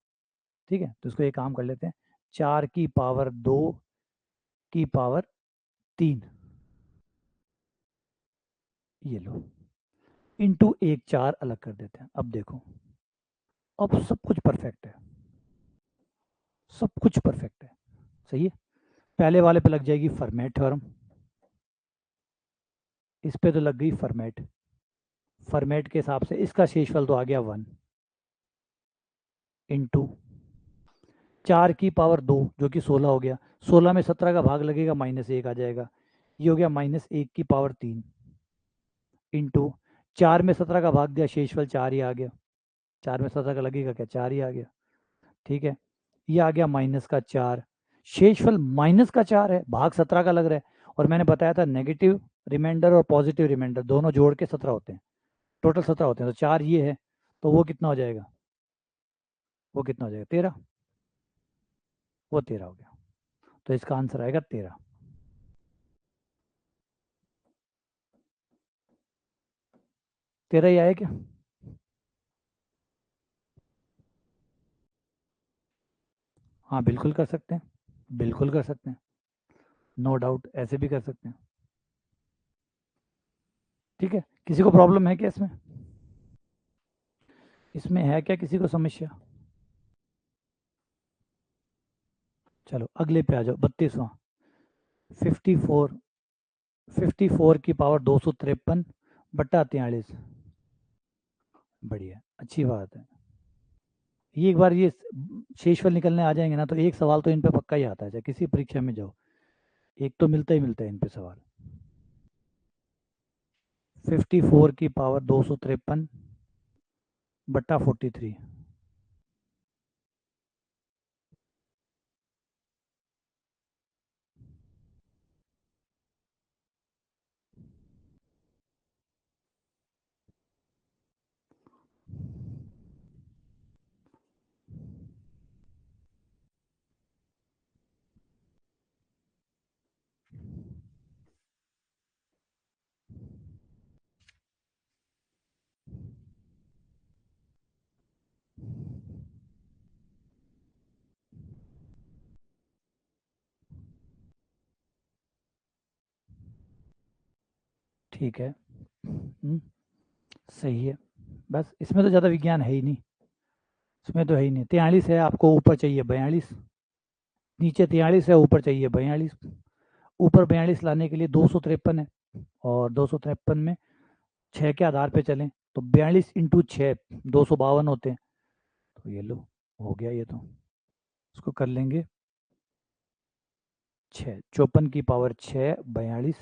ठीक है, तो इसको एक काम कर लेते हैं, 4 की पावर 2 की पावर 3, ये लो, इंटू 1 4 अलग कर देते हैं। अब देखो, अब सब कुछ परफेक्ट है, सब कुछ परफेक्ट है, सही है। पहले वाले पे लग जाएगी फर्मेट थ्योरम, इस पे तो लग गई फर्मेट, फर्मेट के हिसाब से इसका शेषफल तो आ गया 1 इंटू 4 की पावर 2 जो कि 16 हो गया, 16 में 17 का भाग लगेगा माइनस 1 आ जाएगा, ये हो गया -1 की पावर 3, इंटू 4 में 17 का भाग दिया, शेषफल 4 ही आ गया, 4 में 17 का लगेगा क्या, 4 ही आ गया। ठीक है, ये आ गया -4, शेषफल -4 है, भाग 17 का लग रहा है, और मैंने बताया था नेगेटिव रिमाइंडर और पॉजिटिव रिमाइंडर दोनों जोड़ के 17 होते हैं, टोटल 17 होते हैं, तो 4 ये है, तो वो कितना हो जाएगा, वो कितना हो जाएगा 13, वो 13 हो गया, तो इसका आंसर आएगा 13। 13 ही आया क्या? हाँ बिल्कुल कर सकते हैं, बिल्कुल कर सकते हैं, नो डाउट ऐसे भी कर सकते हैं। ठीक है, किसी को प्रॉब्लम है क्या इसमें? इसमें है क्या किसी को समस्या? चलो अगले पे आ जाओ, 32वां। 54, 54 की पावर 253 बट्टा 43। बढ़िया, अच्छी बात है। ये एक बार ये शेषफल निकलने आ जाएंगे ना, तो एक सवाल तो इन पे पक्का ही आता है, चाहे किसी परीक्षा में जाओ, एक तो मिलता ही मिलता है इन पे सवाल। 54 की पावर 253 बट्टा 43। ठीक है, सही है, बस इसमें तो ज़्यादा विज्ञान है ही नहीं, इसमें तो है ही नहीं। 43 है, आपको ऊपर चाहिए 42, नीचे 43 है, ऊपर चाहिए 42। ऊपर 42 लाने के लिए 253 है, और 253 में 6 के आधार पे चलें तो 42 इंटू 6 252 होते हैं। तो ये लो, हो गया ये तो। इसको कर लेंगे 6, 54 की पावर 6 42,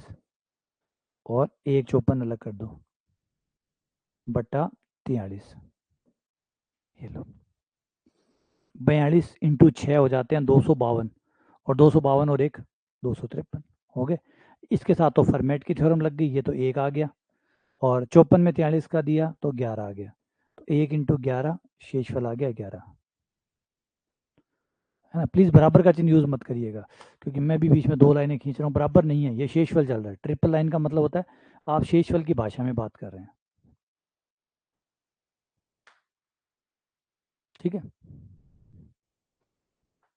और एक 54 अलग कर दो, बटा 43। ये लो, 42 इंटू 6 हो जाते हैं 252, और 252 और एक 253 हो गए। इसके साथ तो फर्मेट की थ्योरम लग गई, ये तो एक आ गया, और 54 में 43 का दिया तो 11 आ गया। तो 1 इंटू 11, शेषफल आ गया 11, है ना। प्लीज़ बराबर का चिन्ह यूज़ मत करिएगा, क्योंकि मैं भी बीच में 2 लाइनें खींच रहा हूँ, बराबर नहीं है, ये शेषफल चल रहा है। ट्रिपल लाइन का मतलब होता है आप शेषफल की भाषा में बात कर रहे हैं, ठीक है।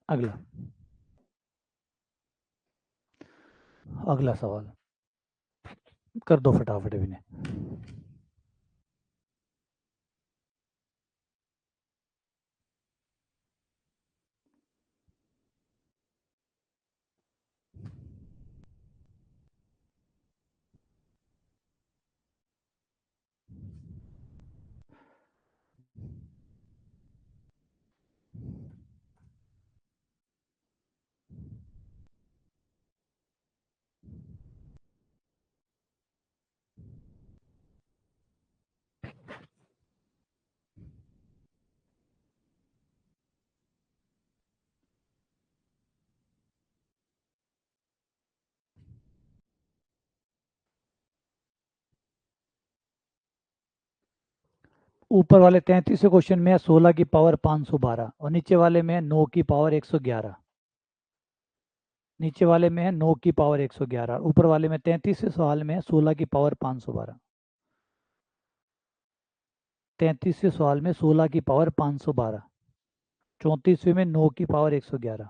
अगला, अगला सवाल कर दो फटाफट अभी ने। ऊपर वाले 33 क्वेश्चन में है 16 की पावर 512, और नीचे वाले में है 9 की पावर 111। नीचे वाले में है 9 की पावर 111, ऊपर वाले में 33 सवाल में है 16 की पावर 512। 33 सवाल में 16 की पावर 512, 34वें में 9 की पावर 111।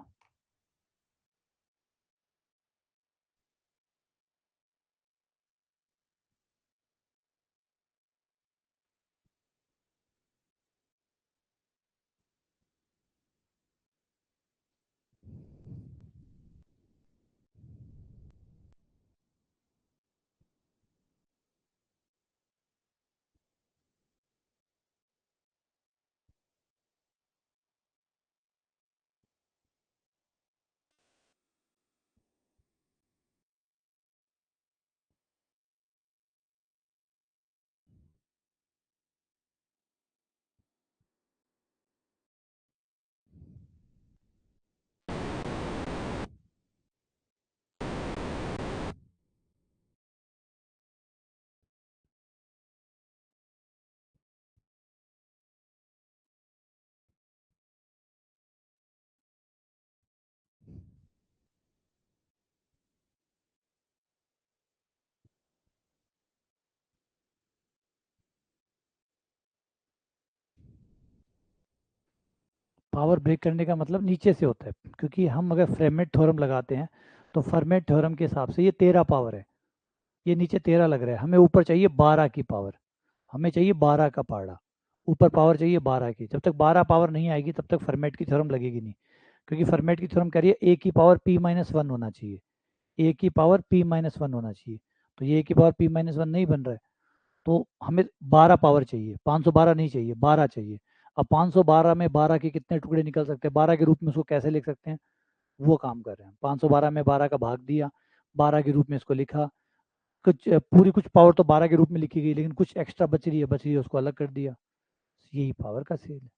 पावर ब्रेक करने का मतलब नीचे से होता है, क्योंकि हम अगर फ्रेमेट थ्योरम लगाते हैं तो फर्मेट थ्योरम के हिसाब से ये 13 पावर है, ये नीचे 13 लग रहा है, हमें ऊपर चाहिए 12 की पावर, हमें चाहिए 12 का पारा, ऊपर पावर चाहिए 12 की। जब तक 12 पावर नहीं आएगी तब तक फर्मेट की थ्योरम लगेगी नहीं, क्योंकि फर्मेट की थ्योरम कह रही है ए की पावर p-1 होना चाहिए, ए की पावर p-1 होना चाहिए। तो ये ए की पावर p-1 नहीं बन रहा है, तो हमें 12 पावर चाहिए, 512 नहीं चाहिए, 12 चाहिए। अब 512 में 12 के कितने टुकड़े निकल सकते हैं, 12 के रूप में उसको कैसे लिख सकते हैं, वो काम कर रहे हैं। 512 में 12 का भाग दिया, 12 के रूप में इसको लिखा, कुछ पूरी कुछ पावर तो 12 के रूप में लिखी गई, लेकिन कुछ एक्स्ट्रा बच रही है उसको अलग कर दिया, यही पावर का सेल है।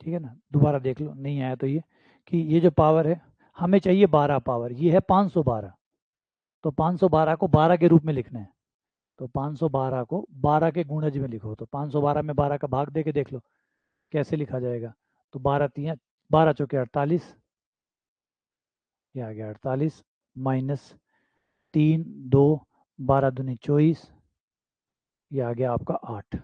ठीक है ना, दोबारा देख लो नहीं आया तो ये, कि ये जो पावर है हमें चाहिए 12 पावर, ये है 512, तो 512 को 12 के रूप में लिखना है, तो 512 को 12 के गुणज में लिखो, तो 512 में 12 का भाग दे के देख लो कैसे लिखा जाएगा। तो 12 तिया 12 चौके 48, ये आ गया 48, माइनस 3 2, 12 दूनी 24, ये आ गया आपका 8।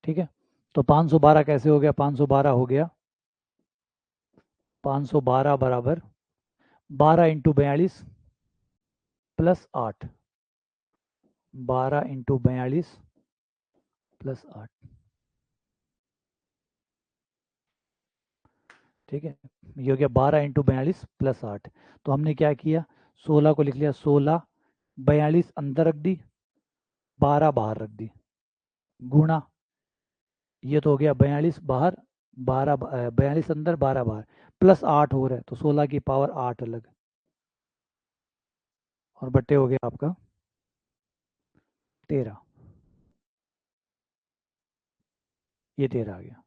ठीक है, तो 512 कैसे हो गया? 512 हो गया 512 बराबर 12 इंटू 42 प्लस 8, 12 इंटू 42 प्लस 8। ठीक है, ये हो गया 12 इंटू 42 प्लस 8। तो हमने क्या किया, 16 को लिख लिया 16, 42 अंदर रख दी, 12 बाहर रख दी, गुणा, ये तो हो गया 42 बाहर, 12 42 अंदर 12 बाहर, प्लस 8 हो रहा है तो 16 की पावर 8 अलग, और बट्टे हो गया आपका 13, ये 13 आ गया।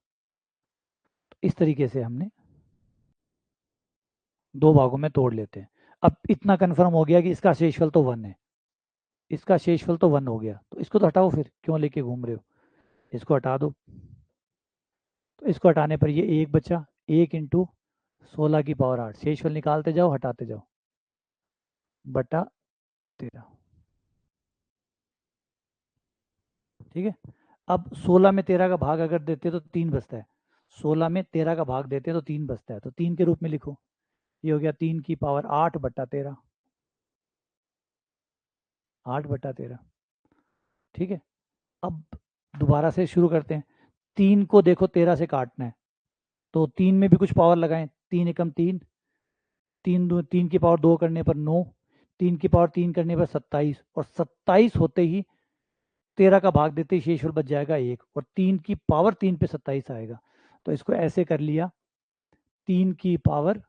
तो इस तरीके से हमने दो भागों में तोड़ लेते हैं। अब इतना कंफर्म हो गया कि इसका शेषफल तो 1 है, इसका शेषफल तो 1 हो गया, तो इसको तो हटाओ, फिर क्यों लेके घूम रहे हो, इसको हटा दो। तो इसको हटाने पर ये 1 बचा, 1 इंटू 16 की पावर 8, शेषफल निकालते जाओ हटाते जाओ, बटा 13। ठीक है, अब 16 में 13 का भाग अगर देते तो 3 बचता है, 16 में 13 का भाग देते तो 3 बचता है, तो 3 के रूप में लिखो, ये हो गया 3 की पावर 8 बटा 13, 8 बटा 13। ठीक है, अब दोबारा से शुरू करते हैं। 3 को देखो 13 से काटना है, तो 3 में भी कुछ पावर लगाएं, 3 एकम 3, 3 की पावर 2 करने पर 9, 3 की पावर 3 करने पर 27, और 27 होते ही 13 का भाग देते ही शेषफल बच जाएगा 1, और 3 की पावर 3 पे 27 आएगा। तो इसको ऐसे कर लिया, 3 की पावर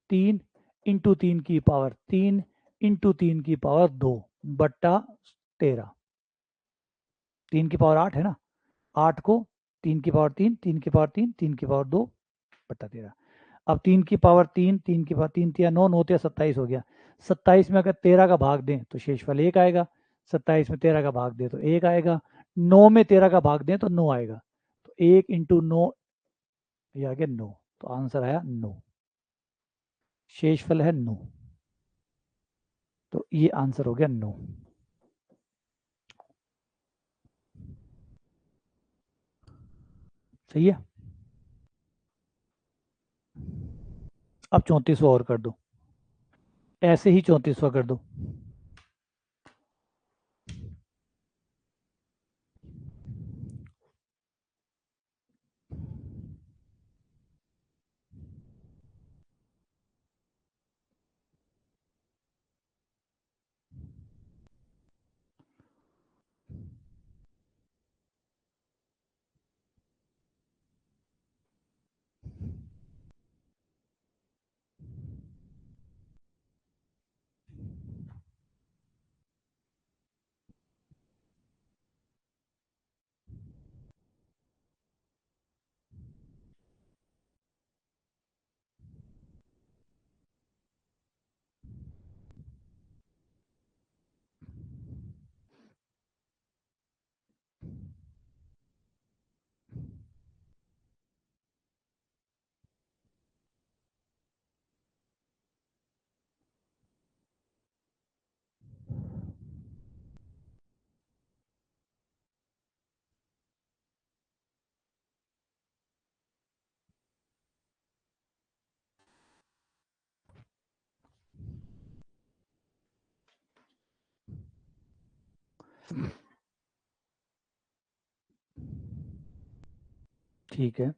3 इंटू 3 की पावर 3 इंटू 3 की पावर 2 बट्टा 13, 3 की पावर 8 है ना, 8 को 3 की पावर 3, 3 की पावर 3, 3 की पावर 2 बट्टा 13। अब 3 की पावर 3, 3 की पावर 3 तिया 9, 9 तिया 27 हो गया, 27 में अगर 13 का भाग दें तो शेषफल 1 आएगा, 27 में 13 का भाग दें तो 1 आएगा, 9 में 13 का भाग दें तो 9 आएगा, तो 1 इंटू 9, ये आ गया 9, तो आंसर आया 9, शेषफल है 9, तो ये आंसर हो गया 9। सही है, अब 34वां और कर दो, ऐसे ही 34वां कर दो। ठीक है,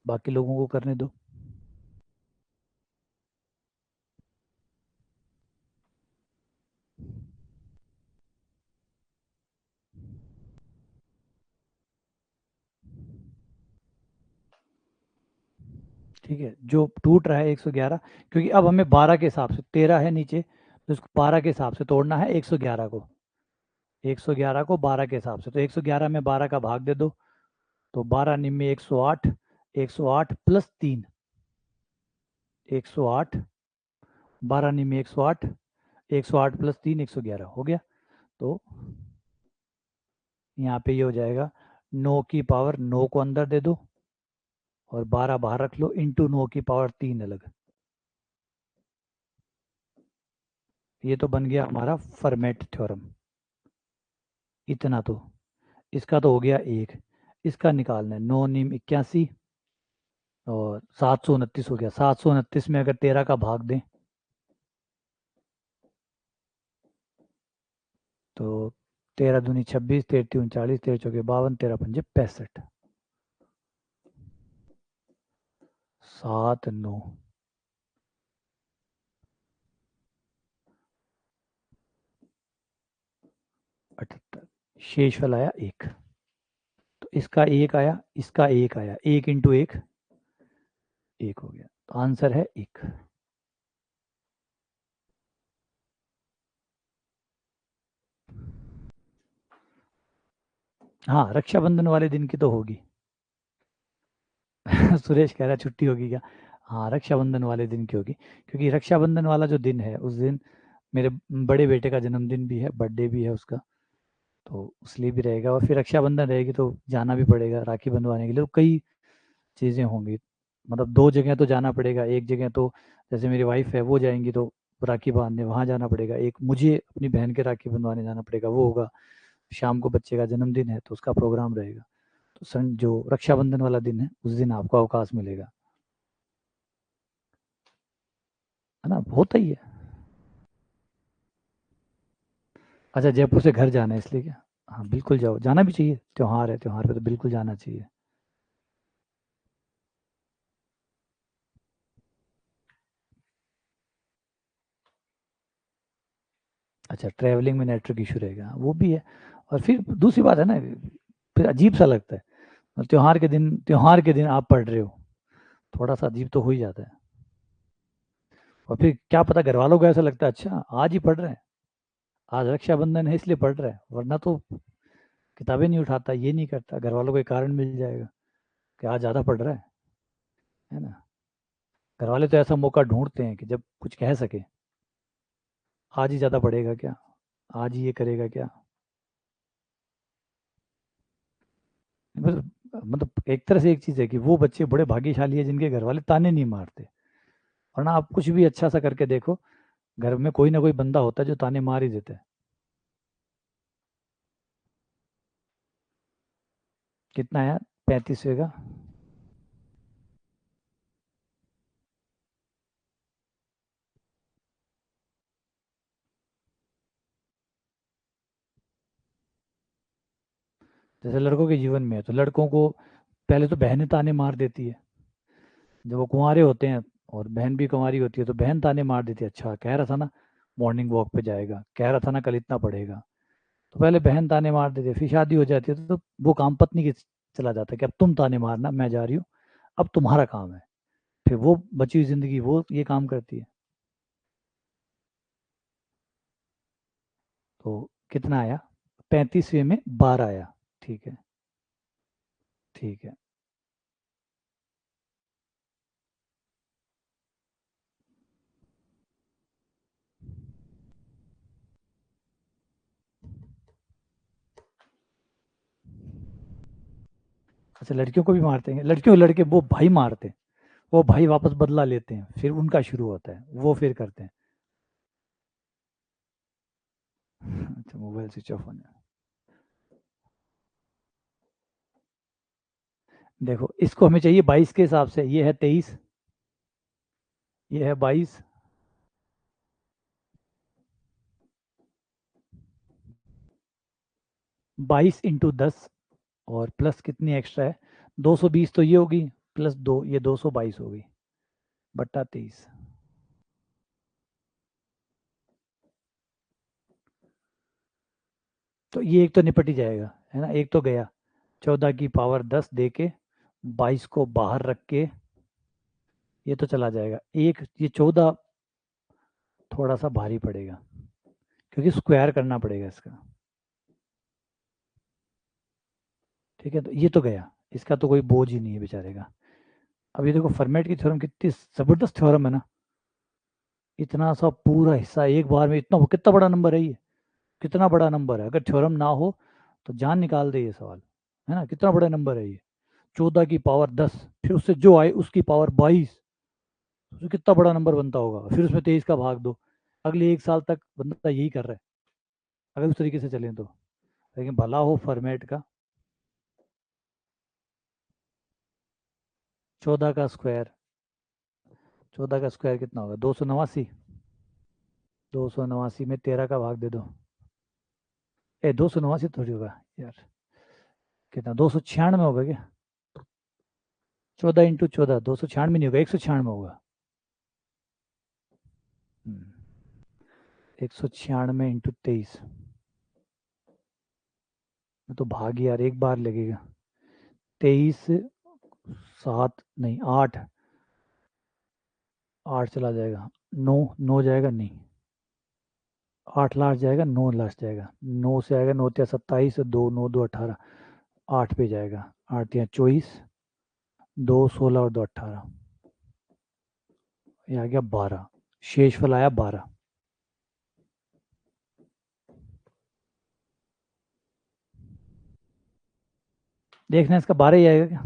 बाकी लोगों को करने दो। ठीक है, जो टूट रहा है 111, क्योंकि अब हमें 12 के हिसाब से, 13 है नीचे तो इसको 12 के हिसाब से तोड़ना है, 111 को, 111 को 12 के हिसाब से, तो 111 में 12 का भाग दे दो, तो 12 निम्न 108, 108 प्लस 3, 108, 12 निम्न 108, 108 प्लस 3 111 हो गया। तो यहाँ पे ये हो जाएगा 9 की पावर 9 को अंदर दे दो और 12 बाहर रख लो, इंटू 9 की पावर 3 अलग, ये तो बन गया हमारा फर्मेट थ्योरम। इतना तो, इसका तो हो गया 1, इसका निकालना है 9 नीम 81 और 729 हो गया। 729 में अगर 13 का भाग दें तो 13 दूनी 26, 13 39, 13 चौके 52, 13 पंजे 65, 7 9 78, शेषफल आया 1। तो इसका 1 आया, इसका 1 आया, 1 इंटू 1 1 हो गया, तो आंसर है 1। हाँ, रक्षाबंधन वाले दिन की तो होगी। सुरेश कह रहा है छुट्टी होगी क्या? हाँ, रक्षाबंधन वाले दिन की होगी, क्योंकि रक्षाबंधन वाला जो दिन है उस दिन मेरे बड़े बेटे का जन्मदिन भी है, बर्थडे भी है उसका, तो इसलिए भी रहेगा। और फिर रक्षाबंधन रहेगी तो जाना भी पड़ेगा राखी बंधवाने के लिए, तो कई चीज़ें होंगी। मतलब 2 जगह तो जाना पड़ेगा, एक जगह तो जैसे मेरी वाइफ है वो जाएंगी तो राखी बांधने वहाँ जाना पड़ेगा, एक मुझे अपनी बहन के राखी बंधवाने जाना पड़ेगा, वो होगा। शाम को बच्चे का जन्मदिन है तो उसका प्रोग्राम रहेगा। तो सन जो रक्षाबंधन वाला दिन है उस दिन आपको अवकाश मिलेगा, है ना? होता ही है। अच्छा, जयपुर से घर जाना है इसलिए क्या? हाँ बिल्कुल जाओ, जाना भी चाहिए, त्योहार है, त्योहार पे तो बिल्कुल जाना चाहिए। अच्छा, ट्रैवलिंग में नेटवर्क इशू रहेगा, वो भी है। और फिर दूसरी बात है ना, फिर अजीब सा लगता है। और त्योहार के दिन आप पढ़ रहे हो, थोड़ा सा अजीब तो हो ही जाता है। और फिर क्या पता घर वालों को ऐसा लगता है अच्छा आज ही पढ़ रहे हैं, आज रक्षाबंधन है इसलिए पढ़ रहे हैं, वरना तो किताबें नहीं उठाता, ये नहीं करता, घर वालों को एक कारण मिल जाएगा कि आज ज़्यादा पढ़ रहा है ना? घर वाले तो ऐसा मौका ढूंढते हैं कि जब कुछ कह सके, आज ही ज़्यादा पढ़ेगा क्या, आज ही ये करेगा क्या। मतलब एक तरह से एक चीज़ है कि वो बच्चे बड़े भाग्यशाली है जिनके घर वाले ताने नहीं मारते, वरना आप कुछ भी अच्छा सा करके देखो, घर में कोई ना कोई बंदा होता है जो ताने मार ही देता है। कितना आया 35वें का? जैसे लड़कों के जीवन में है तो लड़कों को पहले तो बहनें ताने मार देती है, जब वो कुंवारे होते हैं, और बहन भी कुंवारी होती है तो बहन ताने मार देती है, अच्छा कह रहा था ना मॉर्निंग वॉक पे जाएगा, कह रहा था ना कल इतना पढ़ेगा। तो पहले बहन ताने मार देती है, फिर शादी हो जाती है तो वो काम पत्नी के चला जाता है कि अब तुम ताने मारना, मैं जा रही हूँ, अब तुम्हारा काम है। फिर वो बची हुई जिंदगी वो ये काम करती है। तो कितना आया? 35वें में 12 आया। ठीक है, ठीक है। अच्छा, लड़कियों को भी मारते हैं? लड़कियों लड़के वो भाई मारते हैं, वो भाई वापस बदला लेते हैं, फिर उनका शुरू होता है, वो फिर करते हैं। अच्छा, मोबाइल स्विच ऑफ होने। देखो इसको हमें चाहिए 22 के हिसाब से, ये है 23, ये है 22, 22 × 10 और प्लस कितनी एक्स्ट्रा है, 220 तो ये होगी, प्लस 2 ये 222 होगी, बट्टा 23। तो ये एक तो निपट ही जाएगा, है ना, एक तो गया। 14 की पावर 10 दे के 22 को बाहर रख के ये तो चला जाएगा। एक ये 14 थोड़ा सा भारी पड़ेगा, क्योंकि स्क्वायर करना पड़ेगा इसका। ठीक है, तो ये तो गया, इसका तो कोई बोझ ही नहीं है बेचारे का। अब ये देखो फर्मेट की थ्योरम कितनी जबरदस्त थ्योरम है ना, इतना सा पूरा हिस्सा एक बार में, इतना कितना बड़ा नंबर है ये, कितना बड़ा नंबर है, अगर थ्योरम ना हो तो जान निकाल दे ये सवाल, है ना, कितना बड़ा नंबर है ये। 14 की पावर 10, फिर उससे जो आए उसकी पावर 22, तो कितना बड़ा नंबर बनता होगा, फिर उसमें 23 का भाग दो। अगले 1 साल तक बंदा यही कर रहा है, अगर उस तरीके से चलें तो। लेकिन भला हो फॉर्मेट का, 14 का स्क्वायर, 14 का स्क्वायर कितना होगा? 289। 289 में 13 का भाग दे दो। 289 थोड़ी होगा यार, कितना? 296 होगा क्या? 14 इंटू 14, 296 नहीं होगा, 196 होगा। 196 इंटू 23, तो भाग यार एक बार लगेगा। 23 7 नहीं 8, 8 चला जाएगा, 9 9 जाएगा नहीं, 8 लास्ट जाएगा, 9 लास्ट जाएगा, 9 से आएगा, 9 या 27, 2 9 2 18, 8 पे जाएगा, 8 या 24, 2 16 और 2 18, ये आ गया 12, शेषफल आया 12। देखना इसका 12 ही आएगा क्या?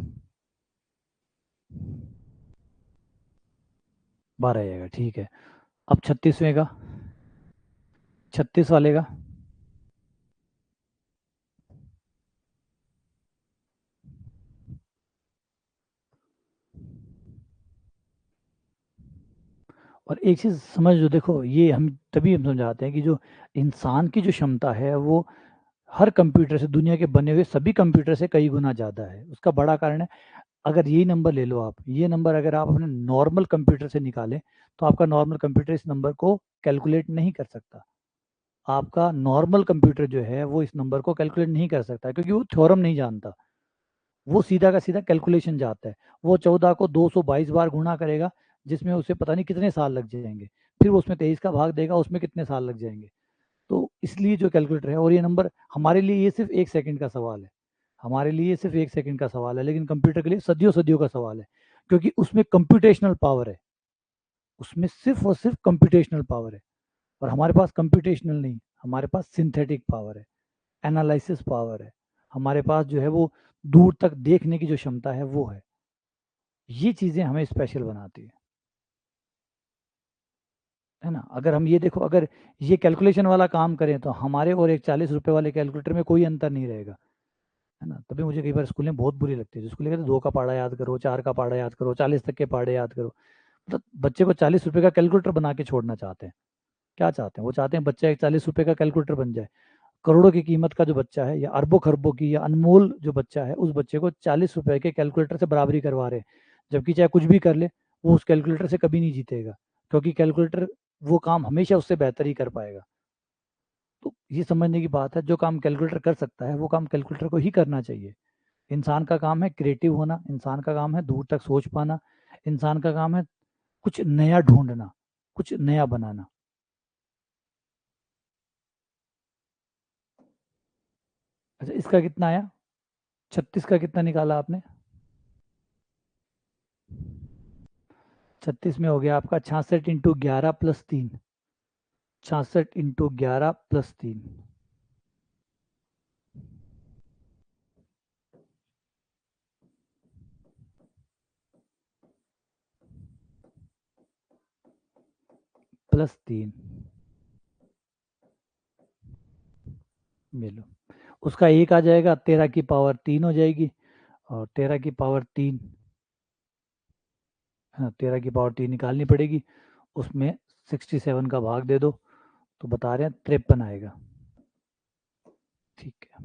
12 आएगा, ठीक है। अब 36वें का, 36 वाले का, और एक चीज़ समझ लो, देखो ये हम तभी हम समझाते हैं कि जो इंसान की जो क्षमता है वो हर कंप्यूटर से, दुनिया के बने हुए सभी कंप्यूटर से कई गुना ज़्यादा है। उसका बड़ा कारण है, अगर यही नंबर ले लो आप, ये नंबर अगर आप अपने नॉर्मल कंप्यूटर से निकालें तो आपका नॉर्मल कंप्यूटर इस नंबर को कैलकुलेट नहीं कर सकता। आपका नॉर्मल कंप्यूटर जो है वो इस नंबर को कैलकुलेट नहीं कर सकता, क्योंकि वो थ्योरम नहीं जानता, वो सीधा का सीधा कैलकुलेशन जाता है। वो 14 को 222 बार गुणा करेगा, जिसमें उसे पता नहीं कितने साल लग जाएंगे, फिर वो उसमें 23 का भाग देगा, उसमें कितने साल लग जाएंगे। तो इसलिए जो कैलकुलेटर है, और ये नंबर हमारे लिए ये सिर्फ 1 सेकंड का सवाल है, हमारे लिए सिर्फ 1 सेकंड का सवाल है, लेकिन कंप्यूटर के लिए सदियों सदियों का सवाल है, क्योंकि उसमें कंप्यूटेशनल पावर है, उसमें सिर्फ और सिर्फ कंप्यूटेशनल पावर है। और हमारे पास कंप्यूटेशनल नहीं, हमारे पास सिंथेटिक पावर है, एनालिसिस पावर है, हमारे पास जो है वो दूर तक देखने की जो क्षमता है वो है। ये चीज़ें हमें स्पेशल बनाती है ना। अगर हम ये देखो, अगर ये कैलकुलेशन वाला काम करें तो हमारे और एक 40 रुपए वाले कैलकुलेटर में कोई अंतर नहीं रहेगा, है ना। तभी मुझे कई बार स्कूल में बहुत बुरी लगती है, जो स्कूल कहते 2 का पहाड़ा याद करो, 4 का पहाड़ा याद करो, 40 तक के पहाड़े याद करो। मतलब बच्चे को 40 रुपए का कैलकुलेटर बना के छोड़ना चाहते हैं। क्या चाहते हैं? वो चाहते हैं बच्चा एक 40 रुपए का कैलकुलेटर बन जाए। करोड़ों की कीमत का जो बच्चा है, या अरबों खरबों की, या अनमोल जो बच्चा है, उस बच्चे को 40 रुपए के कैलकुलेटर से बराबरी करवा रहे हैं, जबकि चाहे कुछ भी कर ले, वो उस कैलकुलेटर से कभी नहीं जीतेगा, क्योंकि कैलकुलेटर वो काम हमेशा उससे बेहतर ही कर पाएगा। तो ये समझने की बात है, जो काम कैलकुलेटर कर सकता है वो काम कैलकुलेटर को ही करना चाहिए। इंसान का काम है क्रिएटिव होना, इंसान का काम है दूर तक सोच पाना, इंसान का काम है कुछ नया ढूंढना, कुछ नया बनाना। अच्छा, इसका कितना आया? 36 का कितना निकाला आपने? 36 में हो गया आपका 66 इंटू 11 प्लस 3, 66 इंटू 11 प्लस 3, +3 मिलो। उसका एक आ जाएगा, 13 की पावर 3 हो जाएगी, और 13 की पावर 3, हाँ 13 की पावर 3 निकालनी पड़ेगी, उसमें 67 का भाग दे दो, तो बता रहे हैं 53 आएगा। ठीक है,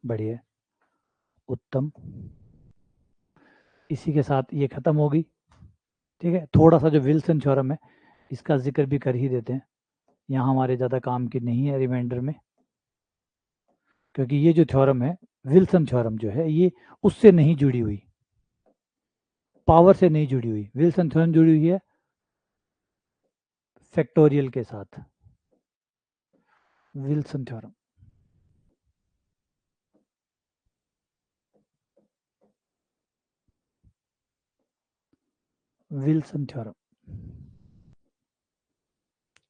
बढ़िया, उत्तम। इसी के साथ ये खत्म होगी। ठीक है, थोड़ा सा जो विल्सन थ्योरम है इसका जिक्र भी कर ही देते हैं, यहाँ हमारे ज़्यादा काम की नहीं है रिमाइंडर में, क्योंकि ये जो थ्योरम है, विल्सन थ्योरम जो है, ये उससे नहीं जुड़ी हुई, पावर से नहीं जुड़ी हुई। विल्सन थ्योरम जुड़ी हुई है फैक्टोरियल के साथ। Wilson theorem, Wilson theorem,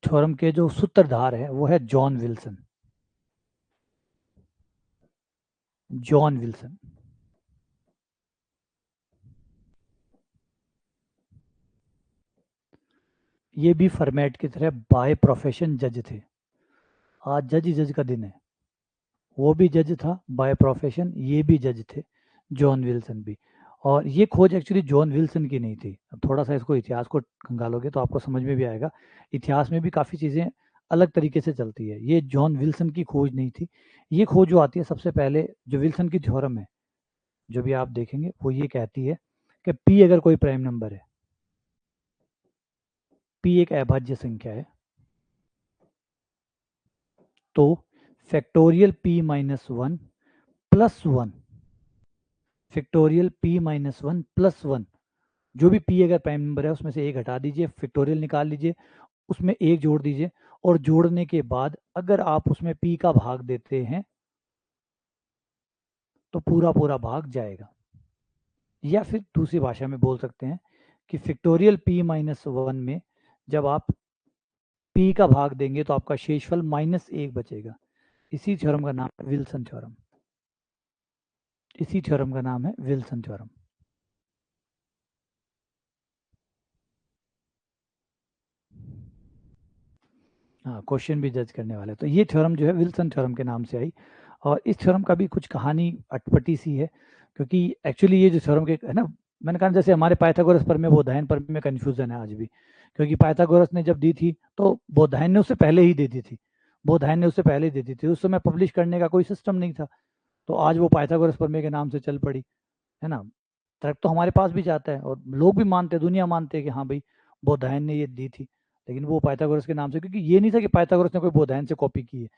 theorem के जो सूत्रधार है वो है जॉन विल्सन, जॉन विल्सन। ये भी फॉर्मेट की तरह बाय प्रोफेशन जज थे। आज जज जज का दिन है, वो भी जज था बाय प्रोफेशन, ये भी जज थे। जॉन विल्सन भी। और ये खोज एक्चुअली जॉन विल्सन की नहीं थी। अब थोड़ा सा इसको इतिहास को खंगालोगे तो आपको समझ में भी आएगा, इतिहास में भी काफ़ी चीज़ें अलग तरीके से चलती है। ये जॉन विल्सन की खोज नहीं थी। ये खोज जो आती है सबसे पहले, जो विल्सन की थ्योरम है, जो भी आप देखेंगे वो ये कहती है कि पी अगर कोई प्राइम नंबर है, पी एक अभाज्य संख्या है, तो factorial P minus one plus one, factorial P minus one plus one, जो भी पी अगर प्राइम नंबर है उसमें से एक हटा दीजिए, फैक्टोरियल निकाल लीजिए, उसमें एक जोड़ दीजिए, और जोड़ने के बाद अगर आप उसमें पी का भाग देते हैं तो पूरा पूरा भाग जाएगा। या फिर दूसरी भाषा में बोल सकते हैं कि फैक्टोरियल पी माइनस वन में जब आप पी का भाग देंगे तो आपका शेषफल माइनस एक बचेगा। इसी थ्योरम का नाम है विल्सन थ्योरम। इसी थ्योरम का नाम है विल्सन थ्योरम। हाँ, क्वेश्चन भी जज करने वाले। तो ये थ्योरम जो है विल्सन थ्योरम के नाम से आई। और इस थ्योरम का भी कुछ कहानी अटपटी सी है, क्योंकि एक्चुअली ये जो थ्योरम के है ना, मैंने कहा जैसे हमारे पाइथागोरस प्रमेय बोधायन प्रमेय में कन्फ्यूजन है आज भी, क्योंकि पाइथागोरस ने जब दी थी तो बोधायन ने उससे पहले ही दे दी थी। बोधायन ने उससे पहले ही दे दी थी, उस समय पब्लिश करने का कोई सिस्टम नहीं था। तो आज वो पाइथागोरस प्रमेय के नाम से चल पड़ी, है ना। तर्क तो हमारे पास भी जाता है और लोग भी मानते हैं, दुनिया मानते हैं कि हाँ भाई बोधायन ने ये दी थी, लेकिन वो पाइथागोरस के नाम से, क्योंकि ये नहीं था कि पाइथागोरस ने कोई बोधायन से कॉपी की है।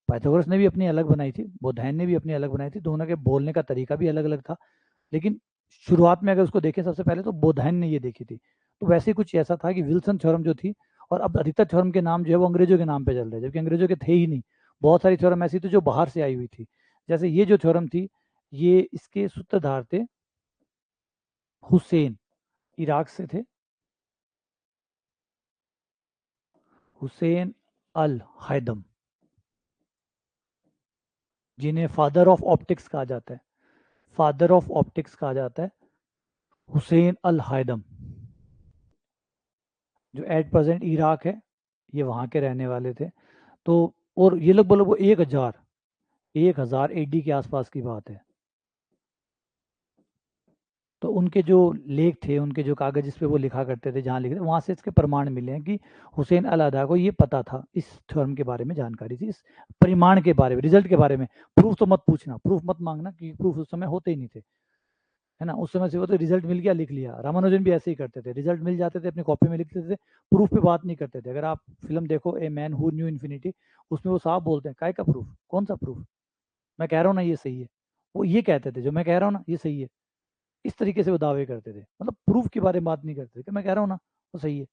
पाइथागोरस ने भी अपनी अलग बनाई थी, बोधायन ने भी अपनी अलग बनाई थी, दोनों के बोलने का तरीका भी अलग अलग था। लेकिन शुरुआत में अगर उसको देखें सबसे पहले तो बोधायन ने ये देखी थी। तो वैसे कुछ ऐसा था कि विल्सन थ्योरम जो थी, और अब अधिकतर थ्योरम के नाम जो है वो अंग्रेजों के नाम पे चल रहे हैं, जबकि अंग्रेजों के थे ही नहीं। बहुत सारी थ्योरम ऐसी थी जो बाहर से आई हुई थी। जैसे ये जो थ्योरम थी, ये इसके सूत्रधार थे हुसैन, इराक से थे, हुसैन अल हैदम, जिन्हें फादर ऑफ ऑप्टिक्स कहा जाता है। फादर ऑफ ऑप्टिक्स कहा जाता है हुसैन अल हैदम, जो एट प्रेजेंट इराक है, ये वहाँ के रहने वाले थे। तो और ये लोग बोलो वो 1000 एडी के आसपास की बात है। तो उनके जो लेख थे, उनके जो कागज जिस पे वो लिखा करते थे, जहाँ लिखते थे, वहाँ से इसके प्रमाण मिले हैं कि हुसैन अल अदा को ये पता था, इस थ्योरम के बारे में जानकारी थी, इस परिमाण के बारे में, रिजल्ट के बारे में। प्रूफ तो मत पूछना, प्रूफ मत मांगना, क्योंकि प्रूफ उस समय होते ही नहीं थे, है ना। उस समय से वो तो रिजल्ट मिल गया लिख लिया। रामानुजन भी ऐसे ही करते थे, रिजल्ट मिल जाते थे अपनी कॉपी में लिख लेते थे, प्रूफ पे बात नहीं करते थे। अगर आप फिल्म देखो a man who knew infinity, उसमें वो साफ बोलते हैं, काय का प्रूफ, कौन सा प्रूफ, मैं कह रहा हूँ ना ये सही है। वो ये कहते थे, जो मैं कह रहा हूँ ना ये सही है, इस तरीके से वो दावे करते थे। मतलब प्रूफ के बारे में बात नहीं करते थे कि मैं कह रहा हूँ ना वो सही है,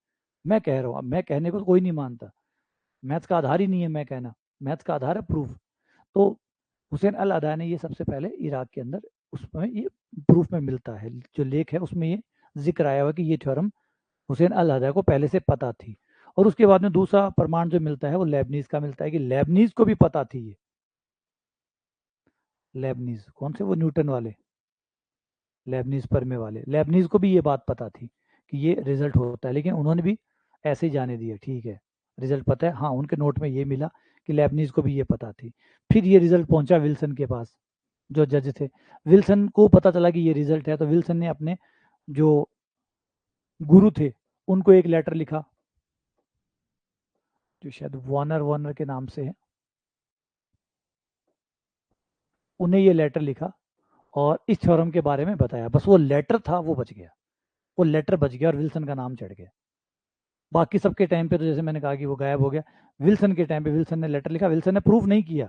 मैं कह रहा हूँ। अब मैं कहने को कोई नहीं मानता, मैथ्स का आधार ही नहीं है मैं कहना, मैथ्स का आधार है प्रूफ। तो हुसैन अल अदा ने ये सबसे पहले इराक के अंदर, उसमें ये प्रूफ में मिलता है, जो लेख है उसमें ये जिक्र आया हुआ कि ये थ्योरम हुसैन अल अदा को पहले से पता थी। और उसके बाद में दूसरा प्रमाण जो मिलता है वो लेबनीज का मिलता है, कि लेबनीज को भी पता थी ये। लेबनीज कौन से, वो न्यूटन वाले, लेबनीज परमे वाले, लेबनीज को भी ये बात पता थी कि ये रिजल्ट होता है, लेकिन उन्होंने भी ऐसे ही जाने दिया, ठीक है रिजल्ट पता है। हाँ, उनके नोट में ये मिला कि लेबनीज को भी ये पता थी। फिर ये रिजल्ट पहुंचा विल्सन के पास, जो जज थे। विल्सन को पता चला कि ये रिजल्ट है, तो विल्सन ने अपने जो गुरु थे उनको एक लेटर लिखा, जो शायद वार्नर वार्नर के नाम से है, उन्हें ये लेटर लिखा और इस थ्योरम के बारे में बताया। बस वो लेटर था वो बच गया, वो लेटर बच गया और विल्सन का नाम चढ़ गया। बाकी सबके टाइम पे तो जैसे मैंने कहा कि वो गायब हो गया। विल्सन के टाइम पे विल्सन ने लेटर लिखा, विल्सन ने प्रूफ नहीं किया,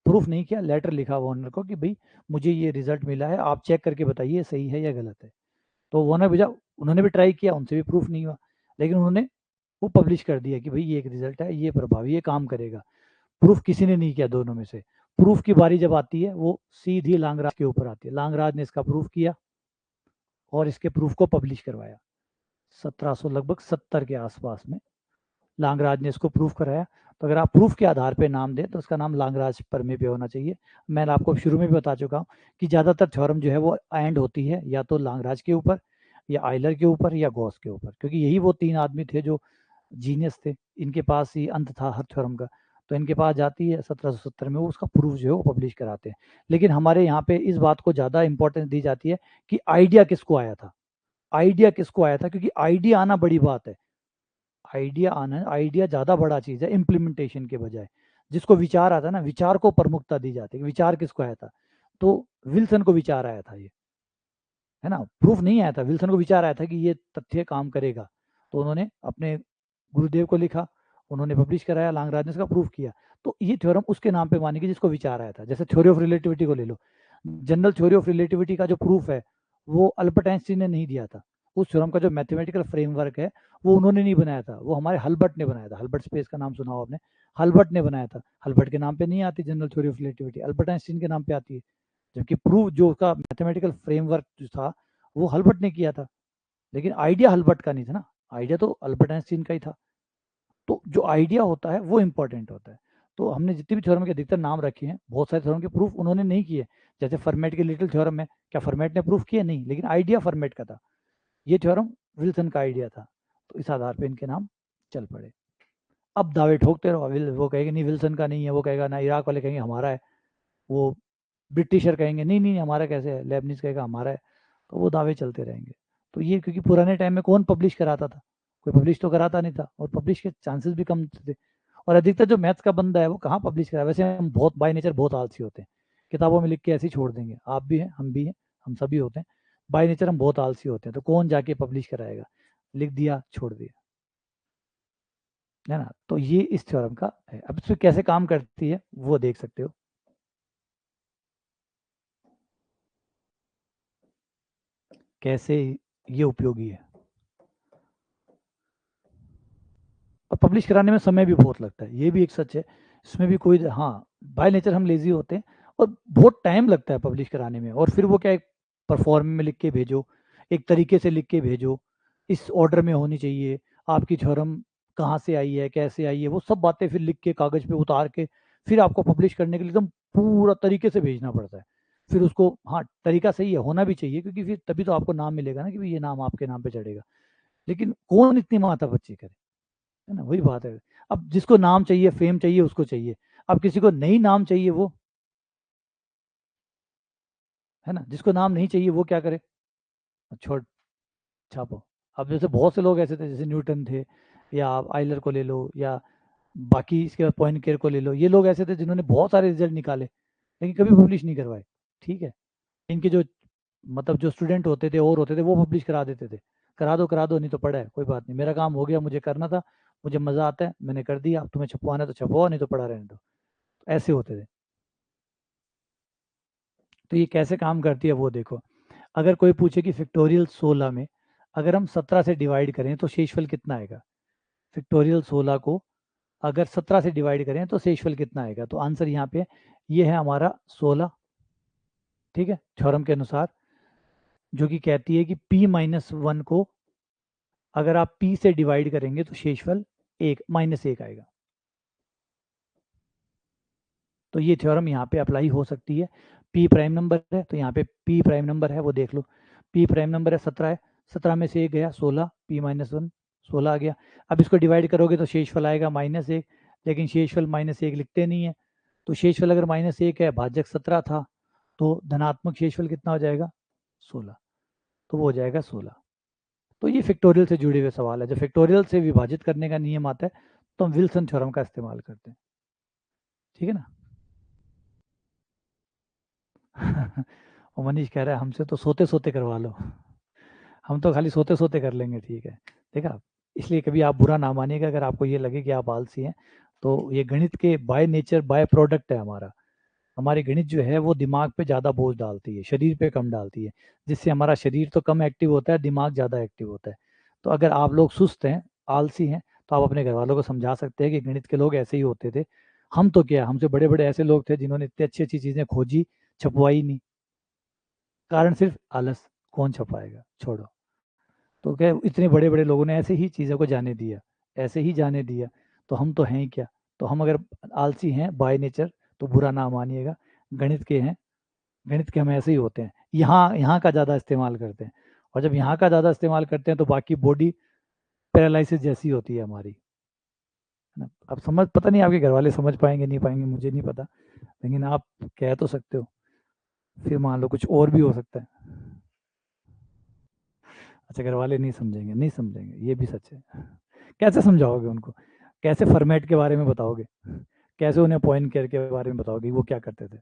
प्रूफ नहीं किया, लेटर लिखा वार्नर को कि भाई मुझे ये रिजल्ट मिला है, आप चेक करके बताइए सही है या गलत है। तो वार्नर भेजा, उन्होंने भी ट्राई किया, उनसे भी प्रूफ नहीं हुआ, लेकिन उन्होंने वो पब्लिश कर दिया कि भाई ये एक रिजल्ट है, ये प्रभावी, ये काम करेगा। प्रूफ किसी ने नहीं किया दोनों में से। प्रूफ की बारी जब आती है वो सीधी लांगराज के ऊपर आती है। लांगराज ने इसका प्रूफ किया और इसके प्रूफ को पब्लिश करवाया 1700 लगभग 70 के आसपास में लांगराज ने इसको प्रूफ कराया। तो अगर आप प्रूफ के आधार पे नाम दें तो उसका नाम लांगराज परमे पे होना चाहिए। मैंने आपको शुरू में भी बता चुका हूँ कि ज़्यादातर थ्योरम जो है वो एंड होती है या तो लांगराज के ऊपर, या आइलर के ऊपर, या गॉस के ऊपर, क्योंकि यही वो तीन आदमी थे जो जीनियस थे, इनके पास ही अंत था हर थ्योरम का। तो इनके पास जाती है 1770 में, वो उसका प्रूफ जो है वो पब्लिश कराते हैं। लेकिन हमारे यहाँ पे इस बात को ज़्यादा इंपॉर्टेंस दी जाती है कि आइडिया किसको आया था, आइडिया किसको आया था, क्योंकि आइडिया आना बड़ी बात है। आइडिया आना, आइडिया ज़्यादा बड़ा चीज़ है इम्प्लीमेंटेशन के बजाय। जिसको विचार आता है ना, विचार को प्रमुखता दी जाती है, विचार किसको आया था, तो विल्सन को विचार आया था ये, है ना, प्रूफ नहीं आया था, विल्सन को विचार आया था कि ये तथ्य काम करेगा, तो उन्होंने अपने गुरुदेव को लिखा, उन्होंने पब्लिश कराया, लांगराज ने इसका प्रूफ किया। तो ये थ्योरम उसके नाम पे मानेगी जिसको विचार आया था। जैसे थ्योरी ऑफ रिलेटिविटी को ले लो, जनरल थ्योरी ऑफ रिलेटिविटी का जो प्रूफ है वो अल्बर्ट आइंस्टीन ने नहीं दिया था। उस थ्योरम का जो मैथमेटिकल फ्रेमवर्क है वो उन्होंने नहीं बनाया था, वो हमारे हल्बर्ट ने बनाया था। हल्बर्ट स्पेस का नाम सुना हो आपने, हल्बर्ट ने बनाया था। हल्बर्ट के नाम पे नहीं आती general theory of relativity, Albert Einstein के नाम पे आती है। जबकि प्रूफ जो उसका मैथमेटिकल फ्रेमवर्क जो था वो हल्बर्ट ने किया था, लेकिन आइडिया हल्बर्ट का नहीं था ना, आइडिया तो अल्बर्ट आइंस्टीन का ही था। तो जो आइडिया होता है वो इंपॉर्टेंट होता है। तो हमने जितने भी थ्योरम के अधिकतर नाम रखे हैं, बहुत सारे थ्योरम के प्रूफ उन्होंने नहीं किए। जैसे फर्मेट के लिटिल थ्योरम है, क्या फर्मेट ने प्रूफ किया? नहीं, लेकिन आइडिया फर्मेट का था। ये थ्योरम विल्सन का आइडिया था, तो इस आधार पे इनके नाम चल पड़े। अब दावे ठोकते रहो, वो कहेगा नहीं विल्सन का नहीं है, वो कहेगा ना, इराक वाले कहेंगे हमारा है, वो ब्रिटिशर कहेंगे नहीं नहीं हमारा कैसे है, लेबनीज कहेगा हमारा है, तो वो दावे चलते रहेंगे। तो ये क्योंकि पुराने टाइम में कौन पब्लिश कराता था, कोई पब्लिश तो कराता नहीं था, और पब्लिश के चांसेस भी कम थे। और अधिकतर जो मैथ्स का बंदा है वो कहाँ पब्लिश करा, वैसे हम बहुत बाय नेचर बहुत आलसी होते हैं, किताबों में लिख के ऐसे ही छोड़ देंगे। आप भी हैं, हम भी हैं, हम सभी होते हैं, बाय नेचर हम बहुत आलसी होते हैं, तो कौन जाके पब्लिश कराएगा, लिख दिया छोड़ दिया, है ना। तो ये इस थ्योरम का है। अब इसमें कैसे काम करती है वो देख सकते हो, कैसे ये उपयोगी है। और पब्लिश कराने में समय भी बहुत लगता है, ये भी एक सच है। इसमें भी कोई, हाँ, बाय नेचर हम लेजी होते हैं और बहुत टाइम लगता है पब्लिश कराने में। और फिर वो क्या, एक परफॉर्म में लिख के भेजो, एक तरीके से लिख के भेजो, इस ऑर्डर में होनी चाहिए, आपकी थ्योरम कहाँ से आई है, कैसे आई है, वो सब बातें फिर लिख के कागज पे उतार के फिर आपको पब्लिश करने के लिए एकदम पूरा तरीके से भेजना पड़ता है। फिर उसको, हाँ, तरीका सही है, होना भी चाहिए, क्योंकि फिर तभी तो आपको नाम मिलेगा ना कि भाई ये नाम आपके नाम पे चढ़ेगा। लेकिन कौन इतनी माथापच्ची करे, है ना, वही बात है। अब जिसको नाम चाहिए, फेम चाहिए, उसको चाहिए। अब किसी को नहीं नाम चाहिए, वो, है ना, जिसको नाम नहीं चाहिए वो क्या करे, छोड़, छापो। अब जैसे बहुत से लोग ऐसे थे, जैसे न्यूटन थे, या आप आइलर को ले लो, या बाकी इसके बाद पॉइनकेयर को ले लो, ये लोग ऐसे थे जिन्होंने बहुत सारे रिजल्ट निकाले लेकिन कभी पब्लिश नहीं करवाए। ठीक है, इनके जो, मतलब जो स्टूडेंट होते थे और होते थे वो पब्लिश करा देते थे, करा दो नहीं तो पड़ा है, कोई बात नहीं, मेरा काम हो गया, मुझे करना था, मुझे मज़ा आता है, मैंने कर दिया, अब तुम्हें छपवाना है तो छपवाओ, नहीं तो पड़ा रहने दो। ऐसे होते थे। तो ये कैसे काम करती है वो देखो। अगर कोई पूछे कि फैक्टोरियल 16 में अगर हम 17 से डिवाइड करें तो शेषफल कितना आएगा, फैक्टोरियल 16 को अगर 17 से डिवाइड करें तो शेषफल कितना आएगा, तो आंसर यहाँ पे ये है हमारा 16। ठीक है, थ्योरम के अनुसार, जो कि कहती है कि p-1 को अगर आप p से डिवाइड करेंगे तो शेषफल -1 आएगा। तो ये थ्योरम यहाँ पे अप्लाई हो सकती है। p प्राइम नंबर है तो यहाँ पे p प्राइम नंबर है वो देख लो, p प्राइम नंबर है 17 है, 17 में से 1 गया 16, p-1 16 आ गया। अब इसको डिवाइड करोगे तो शेषफल आएगा -1, लेकिन शेषफल -1 लिखते नहीं है, तो शेषफल अगर -1 है, भाजक 17 था, तो धनात्मक शेषफल कितना हो जाएगा, 16, तो वो हो जाएगा 16। तो ये फैक्टोरियल से जुड़े हुए सवाल है। जब फैक्टोरियल से विभाजित करने का नियम आता है तो हम विल्सन थ्योरम का इस्तेमाल करते हैं। ठीक है ना। और मनीष कह रहा है हमसे तो सोते सोते करवा लो, हम तो खाली सोते सोते कर लेंगे। ठीक है, देखा, इसलिए कभी आप बुरा ना मानिएगा अगर आपको ये लगे कि आप आलसी हैं। तो ये गणित के बाय नेचर बाय प्रोडक्ट है हमारा। हमारी गणित जो है वो दिमाग पे ज़्यादा बोझ डालती है, शरीर पे कम डालती है, जिससे हमारा शरीर तो कम एक्टिव होता है, दिमाग ज़्यादा एक्टिव होता है। तो अगर आप लोग सुस्त हैं, आलसी हैं, तो आप अपने घर वालों को समझा सकते हैं कि गणित के लोग ऐसे ही होते थे। हम तो क्या, हमसे बड़े बड़े ऐसे लोग थे जिन्होंने इतनी अच्छी अच्छी चीज़ें खोजी, छपवाई नहीं, कारण सिर्फ आलस, कौन छपाएगा, छोड़ो। तो क्या, इतने बड़े बड़े लोगों ने ऐसे ही चीज़ों को जाने दिया, ऐसे ही जाने दिया, तो हम तो हैं ही क्या। तो हम अगर आलसी हैं बाय नेचर तो बुरा ना मानिएगा, गणित के हैं, गणित के हम ऐसे ही होते हैं, यहाँ यहाँ का ज़्यादा इस्तेमाल करते हैं। और जब यहाँ का ज़्यादा इस्तेमाल करते हैं तो बाकी बॉडी पैरालिसिस जैसी होती है हमारी। है ना। अब समझ, पता नहीं आपके घर वाले समझ पाएंगे नहीं पाएंगे, मुझे नहीं पता, लेकिन आप कह तो सकते हो। फिर मान लो कुछ और भी हो सकता है। अच्छा, घर वाले नहीं समझेंगे, नहीं समझेंगे, ये भी सच है। कैसे समझाओगे उनको? कैसे फॉर्मेट के बारे में बताओगे? कैसे उन्हें पॉइंट केयर के बारे में बताओगे वो क्या करते थे?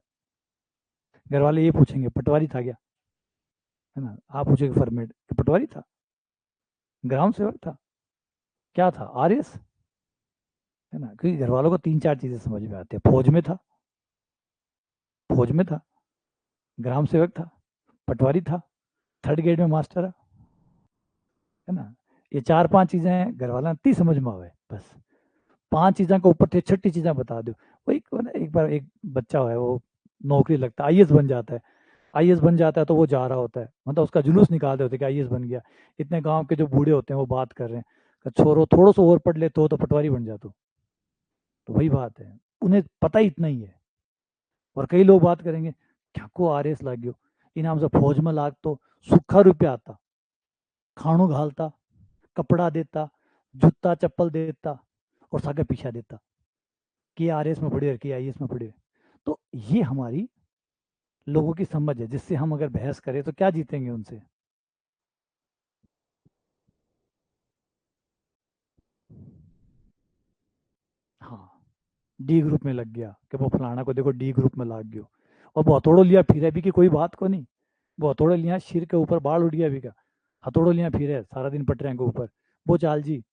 घर वाले ये पूछेंगे पटवारी था क्या, है ना। आप पूछोगे फॉर्मेट, पटवारी था, ग्राम सेवक था, क्या था, आरएस, है ना। क्योंकि घर वालों को तीन चार चीजें समझ में आती है। फौज में था, फौज में था, ग्राम सेवक था, पटवारी था, थर्ड ग्रेड में मास्टर है ना। ये चार पांच चीजें घर वाला इतनी समझ में आवे बस। पांच चीज़ों के ऊपर थे, छठी चीज़ें बता दो। वो एक बार एक बच्चा है, वो नौकरी लगता है, आईएएस बन जाता है। आईएएस बन जाता है तो वो जा रहा होता है, मतलब उसका जुलूस निकालते होते कि आईएएस बन गया। इतने गांव के जो बूढ़े होते हैं वो बात कर रहे हैं कि छोरो थोड़ा सा और पढ़ ले तो पटवारी बन जा तू। तो वही बात है, उन्हें पता ही इतना ही है। और कई लोग बात करेंगे, क्या को आरएस लाग गयो, इनाम से फौज में लाग तो सूखा रुपया आता, खाणो घालता, कपड़ा देता, जूता चप्पल देता, और सागे पीछा देता कि आरएस में पढ़े कि आईएएस में पढ़े। तो ये हमारी लोगों की समझ है, जिससे हम अगर बहस करें तो क्या जीतेंगे उनसे। हाँ, डी ग्रुप में लग गया कि वो फलाना को देखो डी ग्रुप में लग गयो। और वो हथौड़ो लिया फिरे भी कि कोई बात को नहीं। वो हथौड़ो लिया सिर के ऊपर बाल उड़ गया भी का, हथौड़ो लिया फिरे सारा दिन पटरिया के ऊपर, वो चाल जी।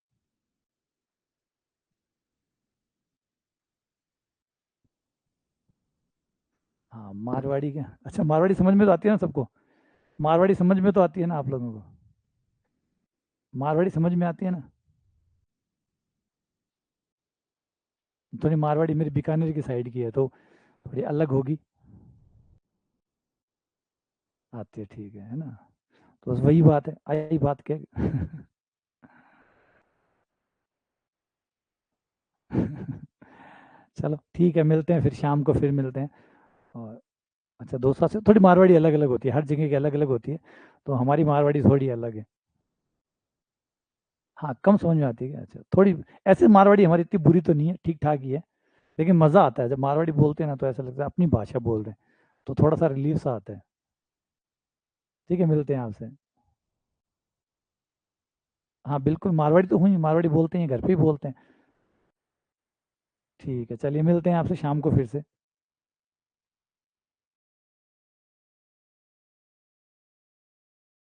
हाँ मारवाड़ी के, अच्छा मारवाड़ी समझ में तो आती है ना सबको? मारवाड़ी समझ में तो आती है ना आप लोगों को? मारवाड़ी समझ में आती है ना? थोड़ी मारवाड़ी मेरी बीकानेर की साइड की है तो थोड़ी अलग होगी। आती है, ठीक है ना। तो बस वही बात है, आई बात क्या। चलो ठीक है, मिलते हैं फिर शाम को, फिर मिलते हैं। और अच्छा, दोस्तों से थोड़ी मारवाड़ी अलग अलग होती है, हर जगह की अलग अलग होती है, तो हमारी मारवाड़ी थोड़ी अलग है। हाँ कम समझ में आती है क्या? अच्छा थोड़ी, ऐसे मारवाड़ी हमारी इतनी बुरी तो नहीं है, ठीक ठाक ही है। लेकिन मज़ा आता है जब मारवाड़ी बोलते हैं ना, तो ऐसा लगता है अपनी भाषा बोल रहे हैं, तो थोड़ा सा रिलीफ सा आता है। ठीक है, मिलते हैं आपसे। हाँ बिल्कुल, मारवाड़ी तो हुई, मारवाड़ी बोलते हैं, घर पे ही बोलते हैं। ठीक है, चलिए मिलते हैं आपसे शाम को फिर से।